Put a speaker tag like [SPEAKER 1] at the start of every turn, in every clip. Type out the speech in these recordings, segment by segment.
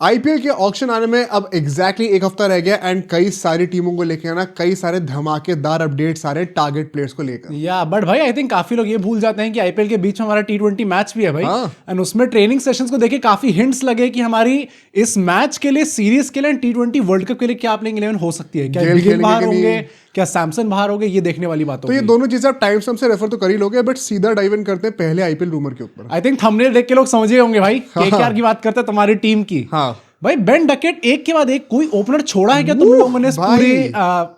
[SPEAKER 1] IPL के auction आने में अब एग्जैक्टली एक हफ्ता रह गया एंड कई सारी टीमों को लेकर आना, कई सारे धमाकेदार अपडेट सारे टारगेट प्लेयर्स को लेकर।
[SPEAKER 2] या बट भाई आई थिंक काफी लोग ये भूल जाते हैं कि आईपीएल के बीच में हमारा T20 मैच भी है भाई। एंड उसमें ट्रेनिंग सेशंस को देखे काफी हिंट्स लगे कि हमारी इस मैच के लिए, सीरीज के लिए, T20 वर्ल्ड कप के लिए क्या प्लेइंग 11 हो सकती है। क्या गिल बाहर होंगे, क्या सैमसन बाहर होंगे, ये देखने वाली बात होगी।
[SPEAKER 1] तो ये दोनों चीजें आप टाइम से रेफर तो कर ही लोगे, बट सीधा डाइव इन करते हैं पहले आईपीएल रूमर के ऊपर।
[SPEAKER 2] आई थिंक थंबनेल देख के लोग समझे होंगे भाई केकेआर की बात करते हैं तुम्हारी टीम की।
[SPEAKER 1] हाँ
[SPEAKER 2] भाई बेन डकेट एक के बाद एक कोई ओपनर छोड़ा है क्या तुम लोगों ने इस पूरे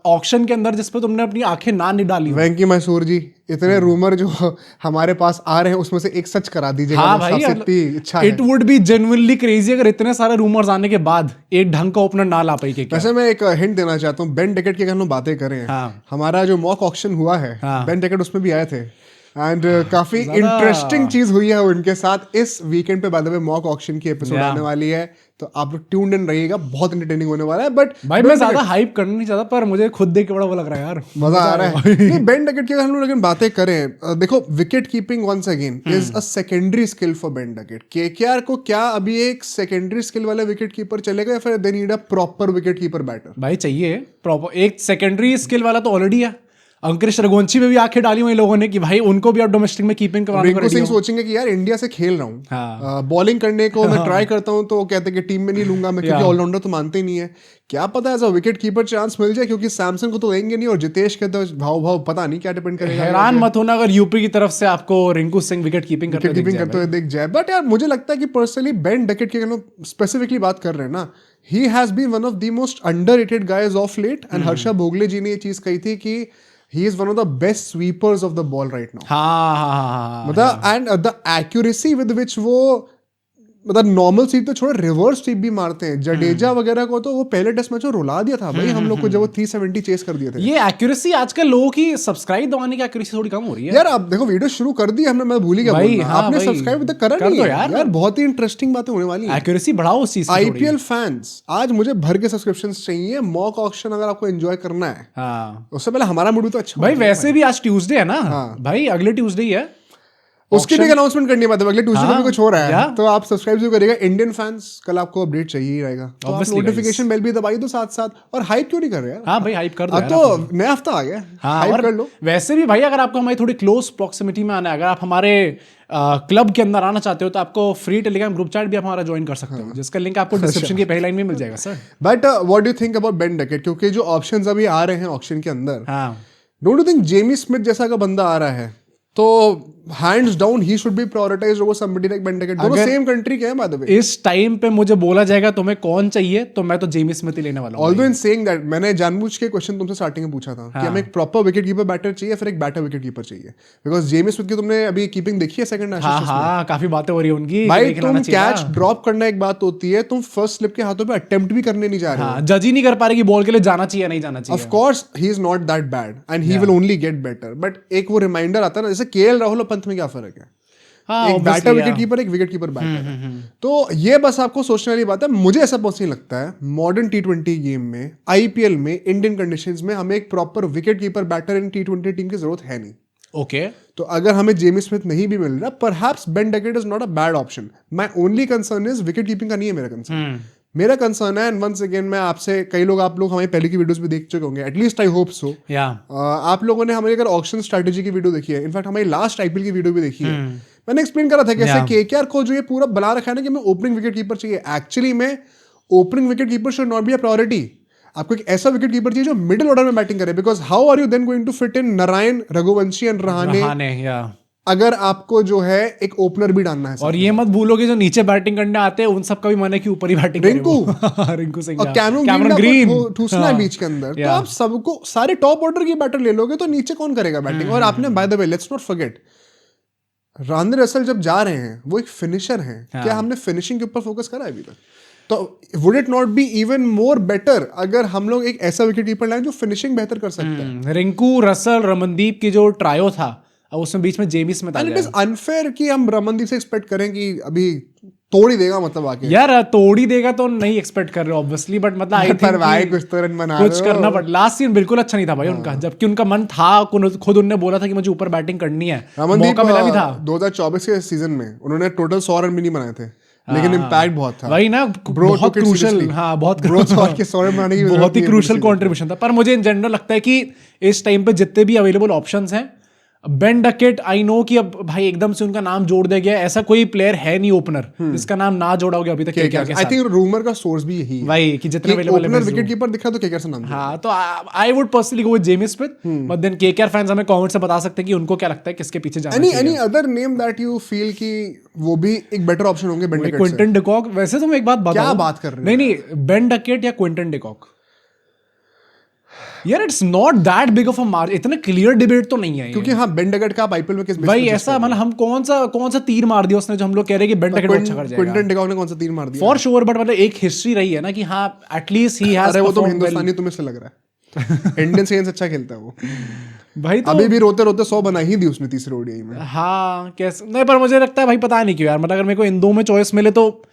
[SPEAKER 2] ऑक्शन के अंदर जिस पे तुमने अपनी आंखें ना नहीं डाली?
[SPEAKER 1] वेंकी मैसूर जी, इतने रूमर जो हमारे पास आ रहे हैं उसमें से एक सच करा दीजिएगा।
[SPEAKER 2] हाँ भाई,
[SPEAKER 1] इच्छा
[SPEAKER 2] it would be genuinely crazy अगर इतने सारे रूमर्स आने के बाद एक ढंग का ओपनर ना ला पाई के।
[SPEAKER 1] वैसे मैं एक हिंट देना चाहता हूँ, बेन डकेट की अगर हम बातें करें, हमारा जो मॉक ऑक्शन हुआ है, बेन डकेट उसमें भी आए थे एंड काफी इंटरेस्टिंग चीज हुई है उनके साथ। इस वीकेंड पे bye the way mock auction की एपिसोड आने वाली है, तो आप लोग ट्यून्ड इन रहिएगा, बहुत एंटरटेनिंग होने वाला है। बट
[SPEAKER 2] भाई मैं ज्यादा हाइप करना नहीं चाहता, पर मुझे खुद देख के बड़ा वो लग रहा है यार,
[SPEAKER 1] मजा आ रहा है। नहीं, बेन डकेट की अगर हम लोग लेकिन बातें करें, देखो wicket keeping once again is a secondary skill for Ben Duckett. KKR को क्या अभी एक सेकेंडरी स्किल वाला विकेट कीपर चलेगा या फिर they need a proper wicket keeper batter?
[SPEAKER 2] भाई चाहिए प्रॉपर एक सेकेंडरी स्किल वाला, तो ऑलरेडी है। अंकुरिश रघुवंशी में भी आंखें डाली हुई लोगों ने कि भाई उनको भी अब डोमेस्टिक में कीपिंग करवाने को रेडी हो।
[SPEAKER 1] सोचेंगे कि यार इंडिया से खेल रहा हूँ, बॉलिंग करने को मैं ट्राई करता हूँ, तो कहते हैं कि टीम में नहीं लूंगा मैं क्योंकि ऑलराउंडर तो मानते ही नहीं है। क्या पता as a wicket keeper chance मिल जाए, क्योंकि सैमसन को तो देंगे नहीं और जितेश के तो भाव पता नहीं क्या डिपेंड करेगा।
[SPEAKER 2] हैरान मत होना अगर यूपी की तरफ से आपको रिंकू सिंह विकेट कीपिंग करते
[SPEAKER 1] हुए दिख जाए। बट यार मुझे लगता है कि पर्सनली बेन डकेट की स्पेसिफिकली बात कर रहे हैं ना, he has been one of the most underrated guys of late. And Harsha Bhogle ji ने ये चीज कही थी कि he is one of the best sweepers of the ball right now.
[SPEAKER 2] हाँ
[SPEAKER 1] मतलब and the accuracy with which वो मतलब नॉर्मल स्वीप तो छोड़ो, रिवर्स स्वीप भी मारते हैं। जडेजा वगैरह को तो वो पहले टेस्ट मैच में रुला दिया था भाई हम लोग को, जब वो 370 चेस कर दिए थे।
[SPEAKER 2] ये एक्यूरेसी आजकल लोगों की सब्सक्राइब दबाने की एक्यूरेसी थोड़ी कम हो रही है
[SPEAKER 1] यार। अब देखो वीडियो शुरू कर दी हमने, मैं भूल ही गया बोलना। आपने सब्सक्राइब तक करा नहीं है यार, बहुत ही इंटरेस्टिंग बातें होने वाली है।
[SPEAKER 2] एक्यूरेसी बढ़ाओ उस चीज की।
[SPEAKER 1] आईपीएल फैंस, आज मुझे भर के सब्सक्रिप्शंस चाहिए। मॉक ऑक्शन अगर आपको एंजॉय करना है, उससे पहले हमारा मूड तो अच्छा
[SPEAKER 2] भाई। वैसे भी आज ट्यूसडे है ना भाई, अगले ट्यूसडे ही है,
[SPEAKER 1] उसकी भी अनाउंसमेंट करनी है। मतलब अगले ट्यूसडे को भी कुछ हो रहा है, तो आप सब्सक्राइब जरूर करिएगा। इंडियन फैंस, कल आपको अपडेट चाहिए ही रहेगा, तो आप नोटिफिकेशन बेल भी दबाइए दो साथ साथ। और हाइप क्यों नहीं कर रहे यार?
[SPEAKER 2] हाँ भाई हाइप कर दो यार,
[SPEAKER 1] तो नया हफ्ता आ गया, हाइप कर लो।
[SPEAKER 2] वैसे भी भाई अगर आपको हमारी थोड़ी क्लोज प्रॉक्सिमिटी में आना है, अगर आप हमारे क्लब के अंदर आना चाहते हो, तो आपको फ्री टेलीग्राम ग्रुप चैट भी आप हमारा ज्वाइन कर सकते हो, जिसका लिंक आपको डिस्क्रिप्शन की पहली लाइन में मिल जाएगा sir.
[SPEAKER 1] But what do you think about Ben Duckett? क्योंकि जो ऑप्शंस अभी आ रहे हैं ऑक्शन के अंदर, don't you think Jamie Smith जैसा का बंदा आ रहा है तो hands down he should be prioritised over somebody like Ben Duckett? दोनों सेम कंट्री के हैं बाय द वे।
[SPEAKER 2] इस टाइम पे मुझे बोला जाएगा तुम्हें कौन चाहिए, तो मैं तो जेमी स्मिथ ही लेने वाला हूं।
[SPEAKER 1] ऑल्दो इन सेइंग दैट, मैंने जानबूझ के क्वेश्चन तुमसे स्टार्टिंग में पूछा था कि हमें एक प्रॉपर विकेट कीपर बैटर चाहिए, फिर एक बैटर विकेट कीपर चाहिए, बिकॉज जेमी स्मिथ की तुमने अभी कीपिंग देखी है सेकंड एशेस में?
[SPEAKER 2] हाँ, काफी बातें हो रही है उनकी
[SPEAKER 1] भाई। तुम कैच ड्रॉप करना एक बात होती है, तुम फर्स्ट स्लिप के हाथों पे अटेम्प्ट भी करने नहीं जा रहे हो।
[SPEAKER 2] जज ही नहीं कर पा रहे कि बॉल के लिए जाना चाहिए नहीं जाना चाहिए।
[SPEAKER 1] Of course he is not that bad and he will only get better, but एक वो रिमाइंडर आता है ना, जैसे केएल राहुल और पंत में क्या फर्क है? एक बैटर विकेट कीपर, एक विकेट कीपर बैटर। तो ये बस आपको सोचने वाली बात है। मुझे ऐसा पर्सनली लगता है मॉडर्न T20 गेम में, आईपीएल में, इंडियन कंडीशंस में हमें एक proper wicket keeper batter in T20 team की जरूरत है नहीं।
[SPEAKER 2] ओके
[SPEAKER 1] तो अगर हमें जेमी स्मिथ नहीं भी मिल रहा, perhaps Ben Duckett is not a bad option. My only concern is wicket keeping का नहीं है मेरा कंसर्न। मेरा कंसर्न है, एंड वंस अगेन मैं आपसे, कई लोग, आप लोग हमारी पहले की वीडियोस भी देख चुके होंगे, एटलीस्ट आई होप सो। आप लोगों ने हमारी अगर ऑक्शन स्ट्रेटेजी की वीडियो देखी है, इनफैक्ट हमारी लास्ट आईपीएल की वीडियो भी देखी है, मैंने एक्सप्लेन करा था कैसे केकेआर को जो ये पूरा बना रखा है ना कि हमें ओपनिंग विकेट कीपर चाहिए। एक्चुअली में opening wicket keeper should not be a priority. आपको एक ऐसा विकेट कीपर चाहिए जो मिडिल ऑर्डर में बैटिंग करे, because how are you then going to fit in Narayan, Raghuvanshi and Rahane अगर आपको जो है एक ओपनर भी डालना है?
[SPEAKER 2] और ये मत भूलोगे जो नीचे बैटिंग करने आते हैं उन सबका भी मन है कि ऊपर ही बैटिंग
[SPEAKER 1] रिंकू सिंह और कैमरन ग्रीन ठूसना है बीच के अंदर। तो आप सबको सारे टॉप ऑर्डर की बैटर ले लोगे तो नीचे कौन करेगा बैटिंग? और आपने by the way let's not forget, Andre Russell जब जा रहे हैं वो एक फिनिशर हैं। क्या हमने फिनिशिंग के ऊपर फोकस करा है अभी तक? तो would it not be even more better अगर हम लोग एक ऐसा विकेट कीपर लाएं जो फिनिशिंग बेहतर कर सकता है?
[SPEAKER 2] रिंकू, रसल, रमनदीप की जो ट्रायो था, अब उसमें बीच में जेमी स्मिथ आ गया।
[SPEAKER 1] इट इज अनफेयर कि हम रमनदीप से एक्सपेक्ट करें कि अभी तोड़ ही देगा, मतलब आके
[SPEAKER 2] यार तोड़ ही देगा तो नहीं एक्सपेक्ट कर रहे ऑब्वियसली, बट मतलब आई थिंक
[SPEAKER 1] भाई कुछ तो रन बना
[SPEAKER 2] कुछ करना पड़। लास्ट सीन बिल्कुल अच्छा नहीं था भाई उनका, जबकि उनका मन था, खुद उन्होंने बोला था कि मुझे ऊपर बैटिंग करनी है, मौका मिला भी था।
[SPEAKER 1] 2024 के सीजन में उन्होंने टोटल 100 रन भी नहीं बनाए थे। लेकिन इम्पैक्ट बहुत था
[SPEAKER 2] वही ना, बहुत क्रूशल, हाँ बहुत बहुत ही क्रूशल कंट्रीब्यूशन था। पर मुझे इन जनरल लगता है कि इस टाइम पे जितने भी अवेलेबल ऑप्शंस हैं, बेन डकेट, आई नो कि अब भाई एकदम से उनका नाम जोड़ दिया गया, ऐसा कोई प्लेयर है नहीं ओपनर जिसका नाम ना जोड़ा हो गया अभी तक केकेआर के साथ।
[SPEAKER 1] आई थिंक रूमर का सोर्स भी यही है
[SPEAKER 2] भाई कि जितने अवेलेबल है
[SPEAKER 1] ओपनर विकेट कीपर दिखा तो केकेआर से नाम।
[SPEAKER 2] हाँ, तो I would personally go with Jamie Smith, but then KKR fans हमें कमेंट से बता सकते हैं कि उनको क्या लगता है किसके पीछे जाना चाहिए।
[SPEAKER 1] Any other name that you feel कि वो भी एक बेटर ऑप्शन होंगे बेन डकेट से?
[SPEAKER 2] Quinton de Kock. वैसे तो मैं एक बात बताऊं,
[SPEAKER 1] क्या बात कर रहे
[SPEAKER 2] हो? नहीं, बेन डकेट या क्विंटन डिकॉक, यार it's not that big of a margin, इतना क्लियर डिबेट तो नहीं है
[SPEAKER 1] क्योंकि हाँ बेन डकेट का आप आईपीएल में किस बेस
[SPEAKER 2] भाई ऐसा मतलब हम कौन सा तीर मार दिया उसने जो हम लोग कह रहे हैं कि बेन डकेट अच्छा कर जाएगा।
[SPEAKER 1] क्विंटन डिकॉक ने कौन सा तीर मार दिया
[SPEAKER 2] फॉर श्योर, बट मतलब एक हिस्ट्री रही है ना कि हाँ एटलीस्ट ही हैज।
[SPEAKER 1] अरे वो तो हिंदुस्तानी तुम्हें से लग रहा है इंडियन से अच्छा खेलता है वो
[SPEAKER 2] भाई, तो
[SPEAKER 1] अभी भी रोते रोते 100 बना ही दी उसने तीसरे ओडीआई में।
[SPEAKER 2] हाँ कैसे नहीं, पर मुझे लगता है भाई पता नहीं क्यों यार, मतलब अगर मेरे को इन दो में चॉइस मिले तो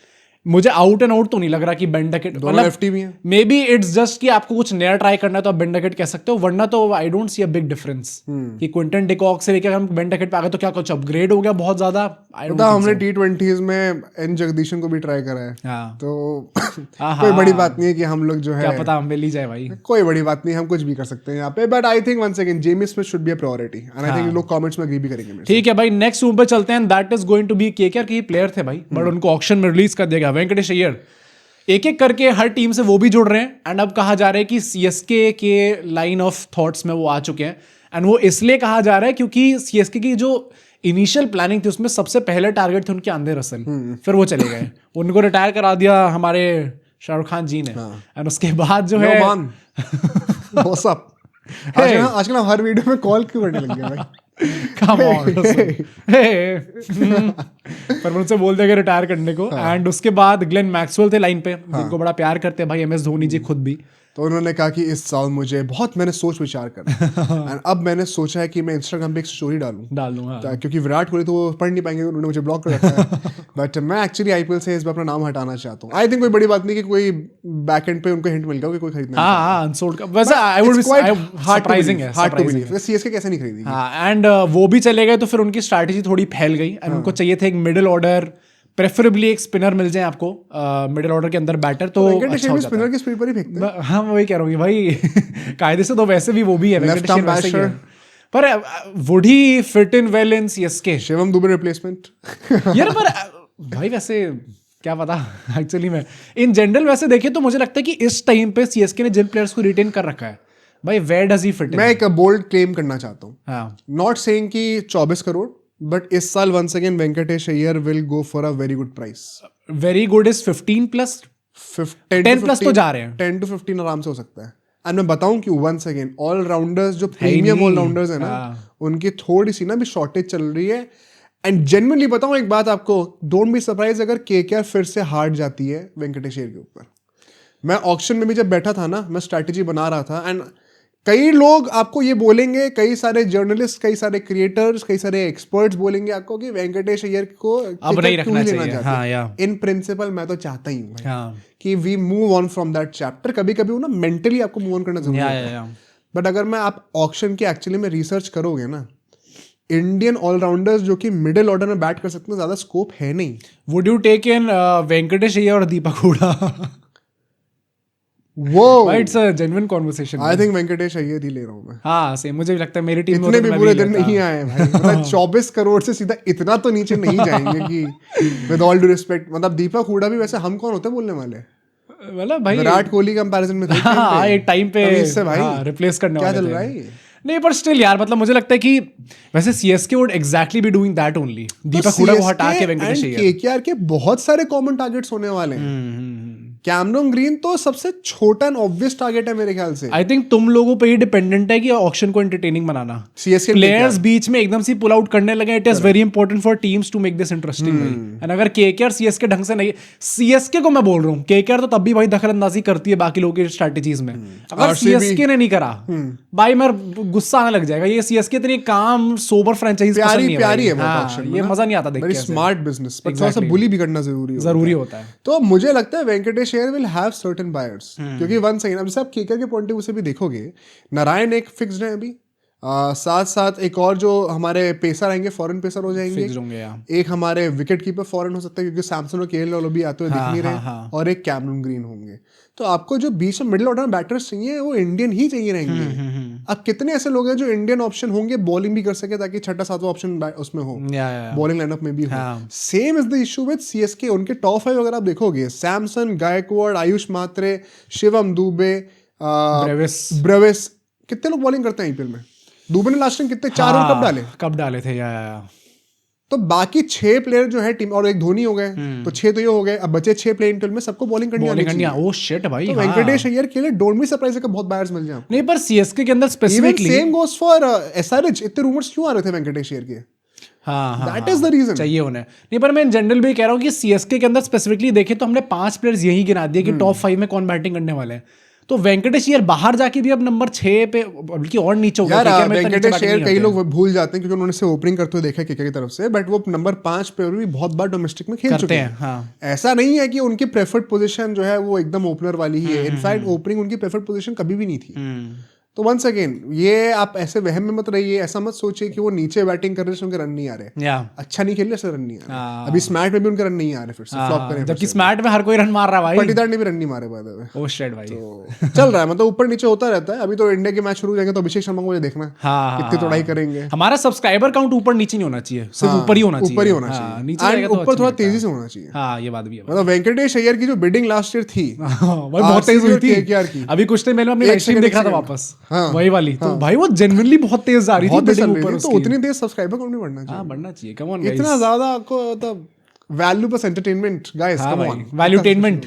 [SPEAKER 2] मुझे आउट एंड आउट तो नहीं लग रहा कि बेन डकेट,
[SPEAKER 1] दोनों एफटी भी हैं।
[SPEAKER 2] मे बी इट्स जस्ट कि आपको कुछ नया ट्राई करना है तो आप बेन डकेट कह सकते हो, वरना तो I don't see a big difference कि क्विंटन डिकॉक से लेकर हम बेन डकेट पे आ गए तो क्या कुछ अपग्रेड हो गया बहुत ज्यादा।
[SPEAKER 1] हमने टी20s में एन जगदीशन को भी ट्राई करा है,
[SPEAKER 2] हाँ
[SPEAKER 1] तो कोई बड़ी बात नहीं है कि हम लोग जो है,
[SPEAKER 2] क्या पता हम मिल ही जाए भाई,
[SPEAKER 1] कोई बड़ी बात नहीं, हम कुछ भी कर सकते हैं यहाँ पे। But I think once again Jamie Smith should be a priority and I think लोग कमेंट्स में एग्री भी करेंगे मेरे से।
[SPEAKER 2] ठीक है भाई, नेक्स्ट रूम पे चलते हैं, that is going to be KKR के प्लेयर थे भाई, बट उनको ऑक्शन में रिलीज कर देगा वेंकटेश अय्यर। एक एक करके हर टीम से वो भी जुड़ रहे हैं, एंड अब कहा जा रहा है कि सीएसके के लाइन ऑफ थॉट्स में वो आ चुके हैं, एंड वो इसलिए कहा जा रहा है क्योंकि सीएसके की जो इनिशियल प्लानिंग थी उसमें सबसे पहले टारगेट थे उनके आंद्रे रसल, फिर वो चले गए, उनको रिटायर करा दिया हमारे शाहरुख खान जी ने, एंड उसके बाद जो है
[SPEAKER 1] आजकल हर वीडियो में कॉल क्यों करने लग गया भाई?
[SPEAKER 2] पर उनसे बोल देगा रिटायर करने को। एंड उसके बाद ग्लेन मैक्सवेल थे लाइन पे, जिनको बड़ा प्यार करते हैं भाई एमएस धोनी जी खुद भी,
[SPEAKER 1] तो उन्होंने कहा कि इस साल मुझे बहुत, मैंने सोच विचार करा एंड अब मैंने सोचा है कि मैं इंस्टाग्राम पे एक स्टोरी डालूं हाँ। क्योंकि विराट कोहली तो वो पढ़ नहीं पाएंगे, उन्होंने मुझे ब्लॉक कर रखा है बट मैं एक्चुअली आईपीएल से इस बार अपना नाम हटाना चाहता हूं। आई थिंक कोई बड़ी बात नहीं कि कोई बैक एंड पे उनको हिंट मिल गया कि कोई खरीदना
[SPEAKER 2] हां अनसोल्ड का, वैसे आई वुड बी सरप्राइजिंग है,
[SPEAKER 1] हार्ड टू बिलीव सीएसके कैसे नहीं खरीदी।
[SPEAKER 2] हां, एंड वो भी चले गए तो फिर उनकी स्ट्रैटेजी थोड़ी फैल गई, एंड उनको चाहिए था एक मिडिल ऑर्डर, प्रेफरेबली एक स्पिनर मिल जाए आपको मिडिल ऑर्डर के अंदर बैटर, तो अच्छा हो जाता
[SPEAKER 1] स्पिनर की स्पीड पर ही फेंकते हैं।
[SPEAKER 2] हाँ मैं वही कह रहा हूँ भाई कायदे से तो वैसे भी वो भी है वेंकटेश वैसे ही है, पर would he fit in well in CSK?
[SPEAKER 1] Shivam Dubey replacement
[SPEAKER 2] यार पर भाई वैसे क्या पता एक्चुअली में इन जनरल वैसे देखे तो मुझे लगता है कि इस टाइम पे सीएसके ने जिन प्लेयर्स को रिटेन कर रखा है भाई, where does he fit in?
[SPEAKER 1] मैं एक बोल्ड क्लेम करना चाहता हूँ,
[SPEAKER 2] हाँ,
[SPEAKER 1] नॉट सेइंग कि 24 करोड़, बट इस साल once again Venkatesh Iyer will go for a very good price.
[SPEAKER 2] Very good is 15 plus 10 plus तो जा रहे हैं,
[SPEAKER 1] 10 to 15 आराम से हो सकता है। एंड मैं बताऊं क्यों, वंस अगेन ऑलराउंडर्स जो प्रीमियम ऑलराउंडर्स है ना, उनकी थोड़ी सी ना भी शॉर्टेज चल रही है। एंड जेन्युइनली बताऊं एक बात आपको, डोंट बी सरप्राइज अगर केकेआर फिर से हार जाती है वेंकटेश अय्यर के ऊपर। मैं ऑक्शन में भी जब बैठा था ना, मैं स्ट्रैटेजी बना रहा था, एंड कई लोग आपको ये बोलेंगे, कई सारे जर्नलिस्ट, कई सारे क्रिएटर्स, कई सारे एक्सपर्ट्स बोलेंगे आपको कि वेंकटेश अय्यर को
[SPEAKER 2] अब नहीं रखना चाहिए। हाँ, या
[SPEAKER 1] इन प्रिंसिपल मैं तो चाहता ही हूँ कि we move on from that chapter. कभी कभी वो ना मेंटली आपको मूव ऑन करना जरूरी है, बट अगर मैं आप ऑक्शन की एक्चुअली में रिसर्च करोगे ना, इंडियन ऑलराउंडर्स जो कि मिडिल ऑर्डर में बैट कर सकते हैं ज्यादा स्कोप है नहीं।
[SPEAKER 2] Would you take in Venkatesh Iyer और दीपक हुडा?
[SPEAKER 1] वो
[SPEAKER 2] it's a genuine conversation.
[SPEAKER 1] I think Venkatesh Iyer ही ले रहा हूं मैं।
[SPEAKER 2] हाँ सेम, मुझे भी लगता है मेरी टीम में
[SPEAKER 1] इतने भी बुरे दिन नहीं आए भाई, मतलब 24 करोड़ से सीधा इतना तो नीचे नहीं जाएंगे कि विद ऑल ड्यू रिस्पेक्ट। मतलब दीपक हुडा भी वैसे हम कौन होते हैं बोलने वाले,
[SPEAKER 2] मतलब भाई
[SPEAKER 1] विराट कोहली कंपैरिजन में
[SPEAKER 2] हाँ एक टाइम पे
[SPEAKER 1] इससे भाई
[SPEAKER 2] रिप्लेस करने
[SPEAKER 1] क्या
[SPEAKER 2] वाले
[SPEAKER 1] चल
[SPEAKER 2] थे।
[SPEAKER 1] रहा है
[SPEAKER 2] नहीं पर स्टिल यार, मतलब मुझे लगता है कि वैसे CSK would exactly be doing that only, Deepak Hooda को हटा के वेंकटेश अय्यर।
[SPEAKER 1] केकेआर के बहुत सारे कॉमन टारगेट्स होने वाले हैं। कैमरन ग्रीन तो सबसे छोटा एंड ऑब्वियस टारगेट है मेरे ख्याल से।
[SPEAKER 2] आई थिंक तुम लोगों पे ही डिपेंडेंट है कि ऑक्शन को एंटरटेनिंग बनाना।
[SPEAKER 1] सीएसके
[SPEAKER 2] प्लेयर्स बीच में एकदम से पुल आउट करने लगे, it is very important for teams to make this interesting भाई। एंड अगर केकेआर सीएसके ढंग से नहीं, सीएसके को मैं बोल रहा हूँ, केकेआर तो तब भी भाई दखलंदाजी करती है बाकी लोगों की स्ट्रैटेजीज में, अगर सीएसके ने नहीं करा भाई मेरा गुस्सा आने लग जाएगा। ये सीएसके इतनी काम सोबर फ्रेंचाइज
[SPEAKER 1] प्यारी है,
[SPEAKER 2] ये मजा नहीं आता देख के।
[SPEAKER 1] स्मार्ट बिजनेस, पर थोड़ा सा बुली भी करना जरूरी
[SPEAKER 2] होता है।
[SPEAKER 1] तो मुझे लगता है Venkatesh Iyer will have certain buyers, क्योंकि वन सेकंड अब जैसे आप केकेआर के पॉइंट ऑफ व्यू से भी देखोगे, नारायण एक फिक्स्ड है अभी, साथ साथ एक और जो हमारे पेसर आएंगे फॉरेन पेसर हो जाएंगे,
[SPEAKER 2] फिक्स होंगे यार।
[SPEAKER 1] एक हमारे विकेट कीपर फॉरेन हो सकता है क्योंकि सैमसन और केएल राहुल भी आते हुए दिख नहीं रहे, और एक कैमरन ग्रीन होंगे। तो आपको जो बीच में मिडिल ऑर्डर में बैटर्स चाहिए वो इंडियन ही चाहिए रहेंगे। अब कितने ऐसे लोग हैं जो इंडियन ऑप्शन होंगे, बॉलिंग भी कर सके ताकि छठा सातवां ऑप्शन उसमें हो, बॉलिंग लाइनअप में भी हो। Same is the issue with CSK. उनके टॉप 5 अगर आप देखोगे, सैमसन, गायकवाड़, आयुष मात्रे, शिवम दुबे, ब्रेविस, कितने लोग बॉलिंग करते हैं आईपीएल में? दुबे ने लास्ट टाइम कितने 4 रन कब डाले
[SPEAKER 2] थे
[SPEAKER 1] तो बाकी 6 प्लेयर जो है टीम, और एक धोनी हो गए, तो 6 तो ये हो गए। अब बचे 6 प्लेयर टीम में सबको बॉलिंग करनी आनी चाहिए।
[SPEAKER 2] ओह शिट भाई,
[SPEAKER 1] तो वेंकटेश अय्यर के लिए डोंट बी सरप्राइज कि बहुत बायर्स मिल जाए।
[SPEAKER 2] नहीं, पर सीएसके के अंदर specifically
[SPEAKER 1] same goes for SRH. इतने रूमर्स क्यों आ रहे थे वेंकटेश अय्यर के? दैट इज द रीजन
[SPEAKER 2] चाहिए उन्हें। नहीं, पर मैं इन जनरल भी कह रहा हूँ कि सीएसके के अंदर स्पेसिफिकली देखें तो हमने 5 प्लेयर्स यही गिना दिए कि टॉप 5 में कौन बैटिंग करने वाले हैं। तो वेंकटेश अय्यर बाहर जाके भी अब नंबर 6 पे, बल्कि और नीचे होगा
[SPEAKER 1] यार। वेंकटेश अय्यर कई लोग भूल जाते हैं क्योंकि उन्होंने से ओपनिंग करते हुए देखा केके की तरफ से, बट वो नंबर 5 पे भी बहुत बार डोमेस्टिक में खेल चुके हैं। ऐसा नहीं है कि उनकी प्रेफर्ड पोजीशन जो है वो एकदम ओपनर वाली ही है। इनफैक्ट ओपनिंग उनकी प्रेफर्ड पोजीशन कभी भी नहीं थी। तो वंस अगेन ये आप ऐसे वहम में मत रहिए, ऐसा मत सोचिए कि वो नीचे बैटिंग कर रहे हैं उनके रन नहीं आ रहे, अच्छा नहीं खेल रहे रन नहीं आ रहे। अभी स्मैट में भी उनके रन नहीं आ रहे, फिर से फ्लॉप करें,
[SPEAKER 2] जबकि स्मैट में हर कोई रन मार रहा है भाई।
[SPEAKER 1] पाटीदार ने भी रन नहीं मारे bye the way.
[SPEAKER 2] Oh shit भाई,
[SPEAKER 1] तो चल रहा है, मतलब ऊपर नीचे होता रहता है। अभी तो इंडिया के मैच शुरू हो जाएंगे तो अभिषेक शर्मा को मुझे देखना है कितनी तोड़ाई करेंगे।
[SPEAKER 2] हमारा सब्सक्राइबर काउंट ऊपर नीचे नहीं होना चाहिए, सिर्फ ऊपर ही होना चाहिए।
[SPEAKER 1] ऊपर ही होना चाहिए, नीचे ऊपर थोड़ा तेजी से होना चाहिए।
[SPEAKER 2] हाँ, ये बात भी है।
[SPEAKER 1] मतलब वेंकटेश अय्यर की जो बिडिंग लास्ट ईयर थी
[SPEAKER 2] बहुत तेज हुई थी। अभी कुछ टाइम पहले अपनी लाइव स्ट्रीम देख रहा था वापस, वही वाली। तो भाई वो जेन्युइनली बहुत तेज जा रही थी बिडिंग ऊपर।
[SPEAKER 1] तो उतनी तेज सब्सक्राइबर काउंट नहीं बढ़ना चाहिए।
[SPEAKER 2] हां, बढ़ना चाहिए। कम ऑन गाइस,
[SPEAKER 1] इतना ज्यादा आपको मतलब value plus entertainment guys, come on.
[SPEAKER 2] Valuetainment,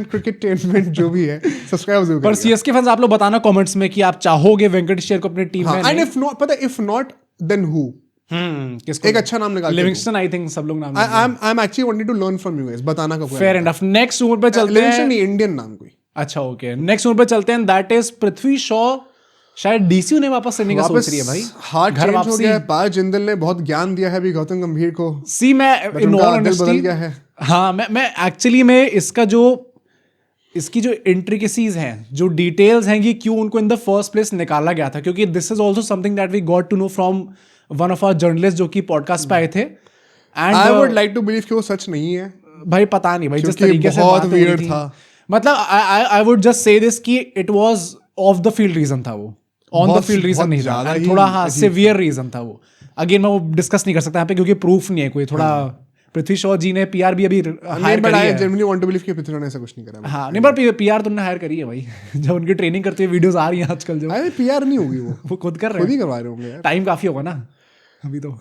[SPEAKER 1] cricketainment जो भी है, सब्सक्राइब जरूर करिए।
[SPEAKER 2] पर सीएसके फैंस आप लोग बताना कमेंट्स में कि आप चाहोगे वेंकटेश अय्यर को अपनी टीम में।
[SPEAKER 1] एंड इफ नॉट, पता इफ नॉट देन हु?
[SPEAKER 2] किसको?
[SPEAKER 1] एक अच्छा नाम निकाल।
[SPEAKER 2] लिविंगस्टन, आई थिंक सब लोग नाम।
[SPEAKER 1] I am actually wanted to learn from you guys, बताना का कोई।
[SPEAKER 2] Fair enough. नेक्स्ट ओवर पे चलते हैं।
[SPEAKER 1] लिविंगस्टन नहीं, इंडियन नाम कोई।
[SPEAKER 2] अच्छा ओके, नेक्स्ट ओवर पे चलते हैं, दैट इज पृथ्वी शॉ। शायद डीसी ने वापस करने का सोच रही है भाई।
[SPEAKER 1] हार्ट घर वापसी हो गया है। पार जिंदल ने बहुत ज्ञान दिया है अभी गौतम गंभीर को।
[SPEAKER 2] सी मैं इन ऑल ऑनेस्टी बदल गया है। हाँ, मैं एक्चुअली में इसकी जो इंट्रिकेसीज हैं, जो डिटेल्स हैं कि क्यों उनको इन द फर्स्ट प्लेस निकाला गया था, क्योंकि this is also something that we got to know from one of our journalist जो कि पॉडकास्ट पे आए थे। And
[SPEAKER 1] I would like to believe कि वो सच नहीं है
[SPEAKER 2] भाई। पता नहीं भाई, जिस तरीके से
[SPEAKER 1] बहुत वियर्ड था।
[SPEAKER 2] मतलब I would just say this कि it was off the field reason था, वो ऑन द फील्ड रीजन नहीं था, थोड़ा हाँ सिवियर रीजन था वो। अगेन मैं वो डिस्कस नहीं कर सकता यहाँ पे क्योंकि प्रूफ नहीं है कोई। थोड़ा पृथ्वी शॉ जी ने पीआर भी अभी हायर करी है।
[SPEAKER 1] जेन्युइनली वांट टू बिलीव कि पृथ्वी ने ऐसा कुछ नहीं करा।
[SPEAKER 2] हाँ, नहीं पर पीआर तुमने हायर करी है भाई। जब उनकी ट्रेनिंग करते हुए वीडियोस आ रही हैं आजकल, जो
[SPEAKER 1] अरे पीआर नहीं होगी वो
[SPEAKER 2] खुद कर रहे हैं,
[SPEAKER 1] खुद ही करवा रहे होंगे यार।
[SPEAKER 2] टाइम काफी होगा ना अभी तो।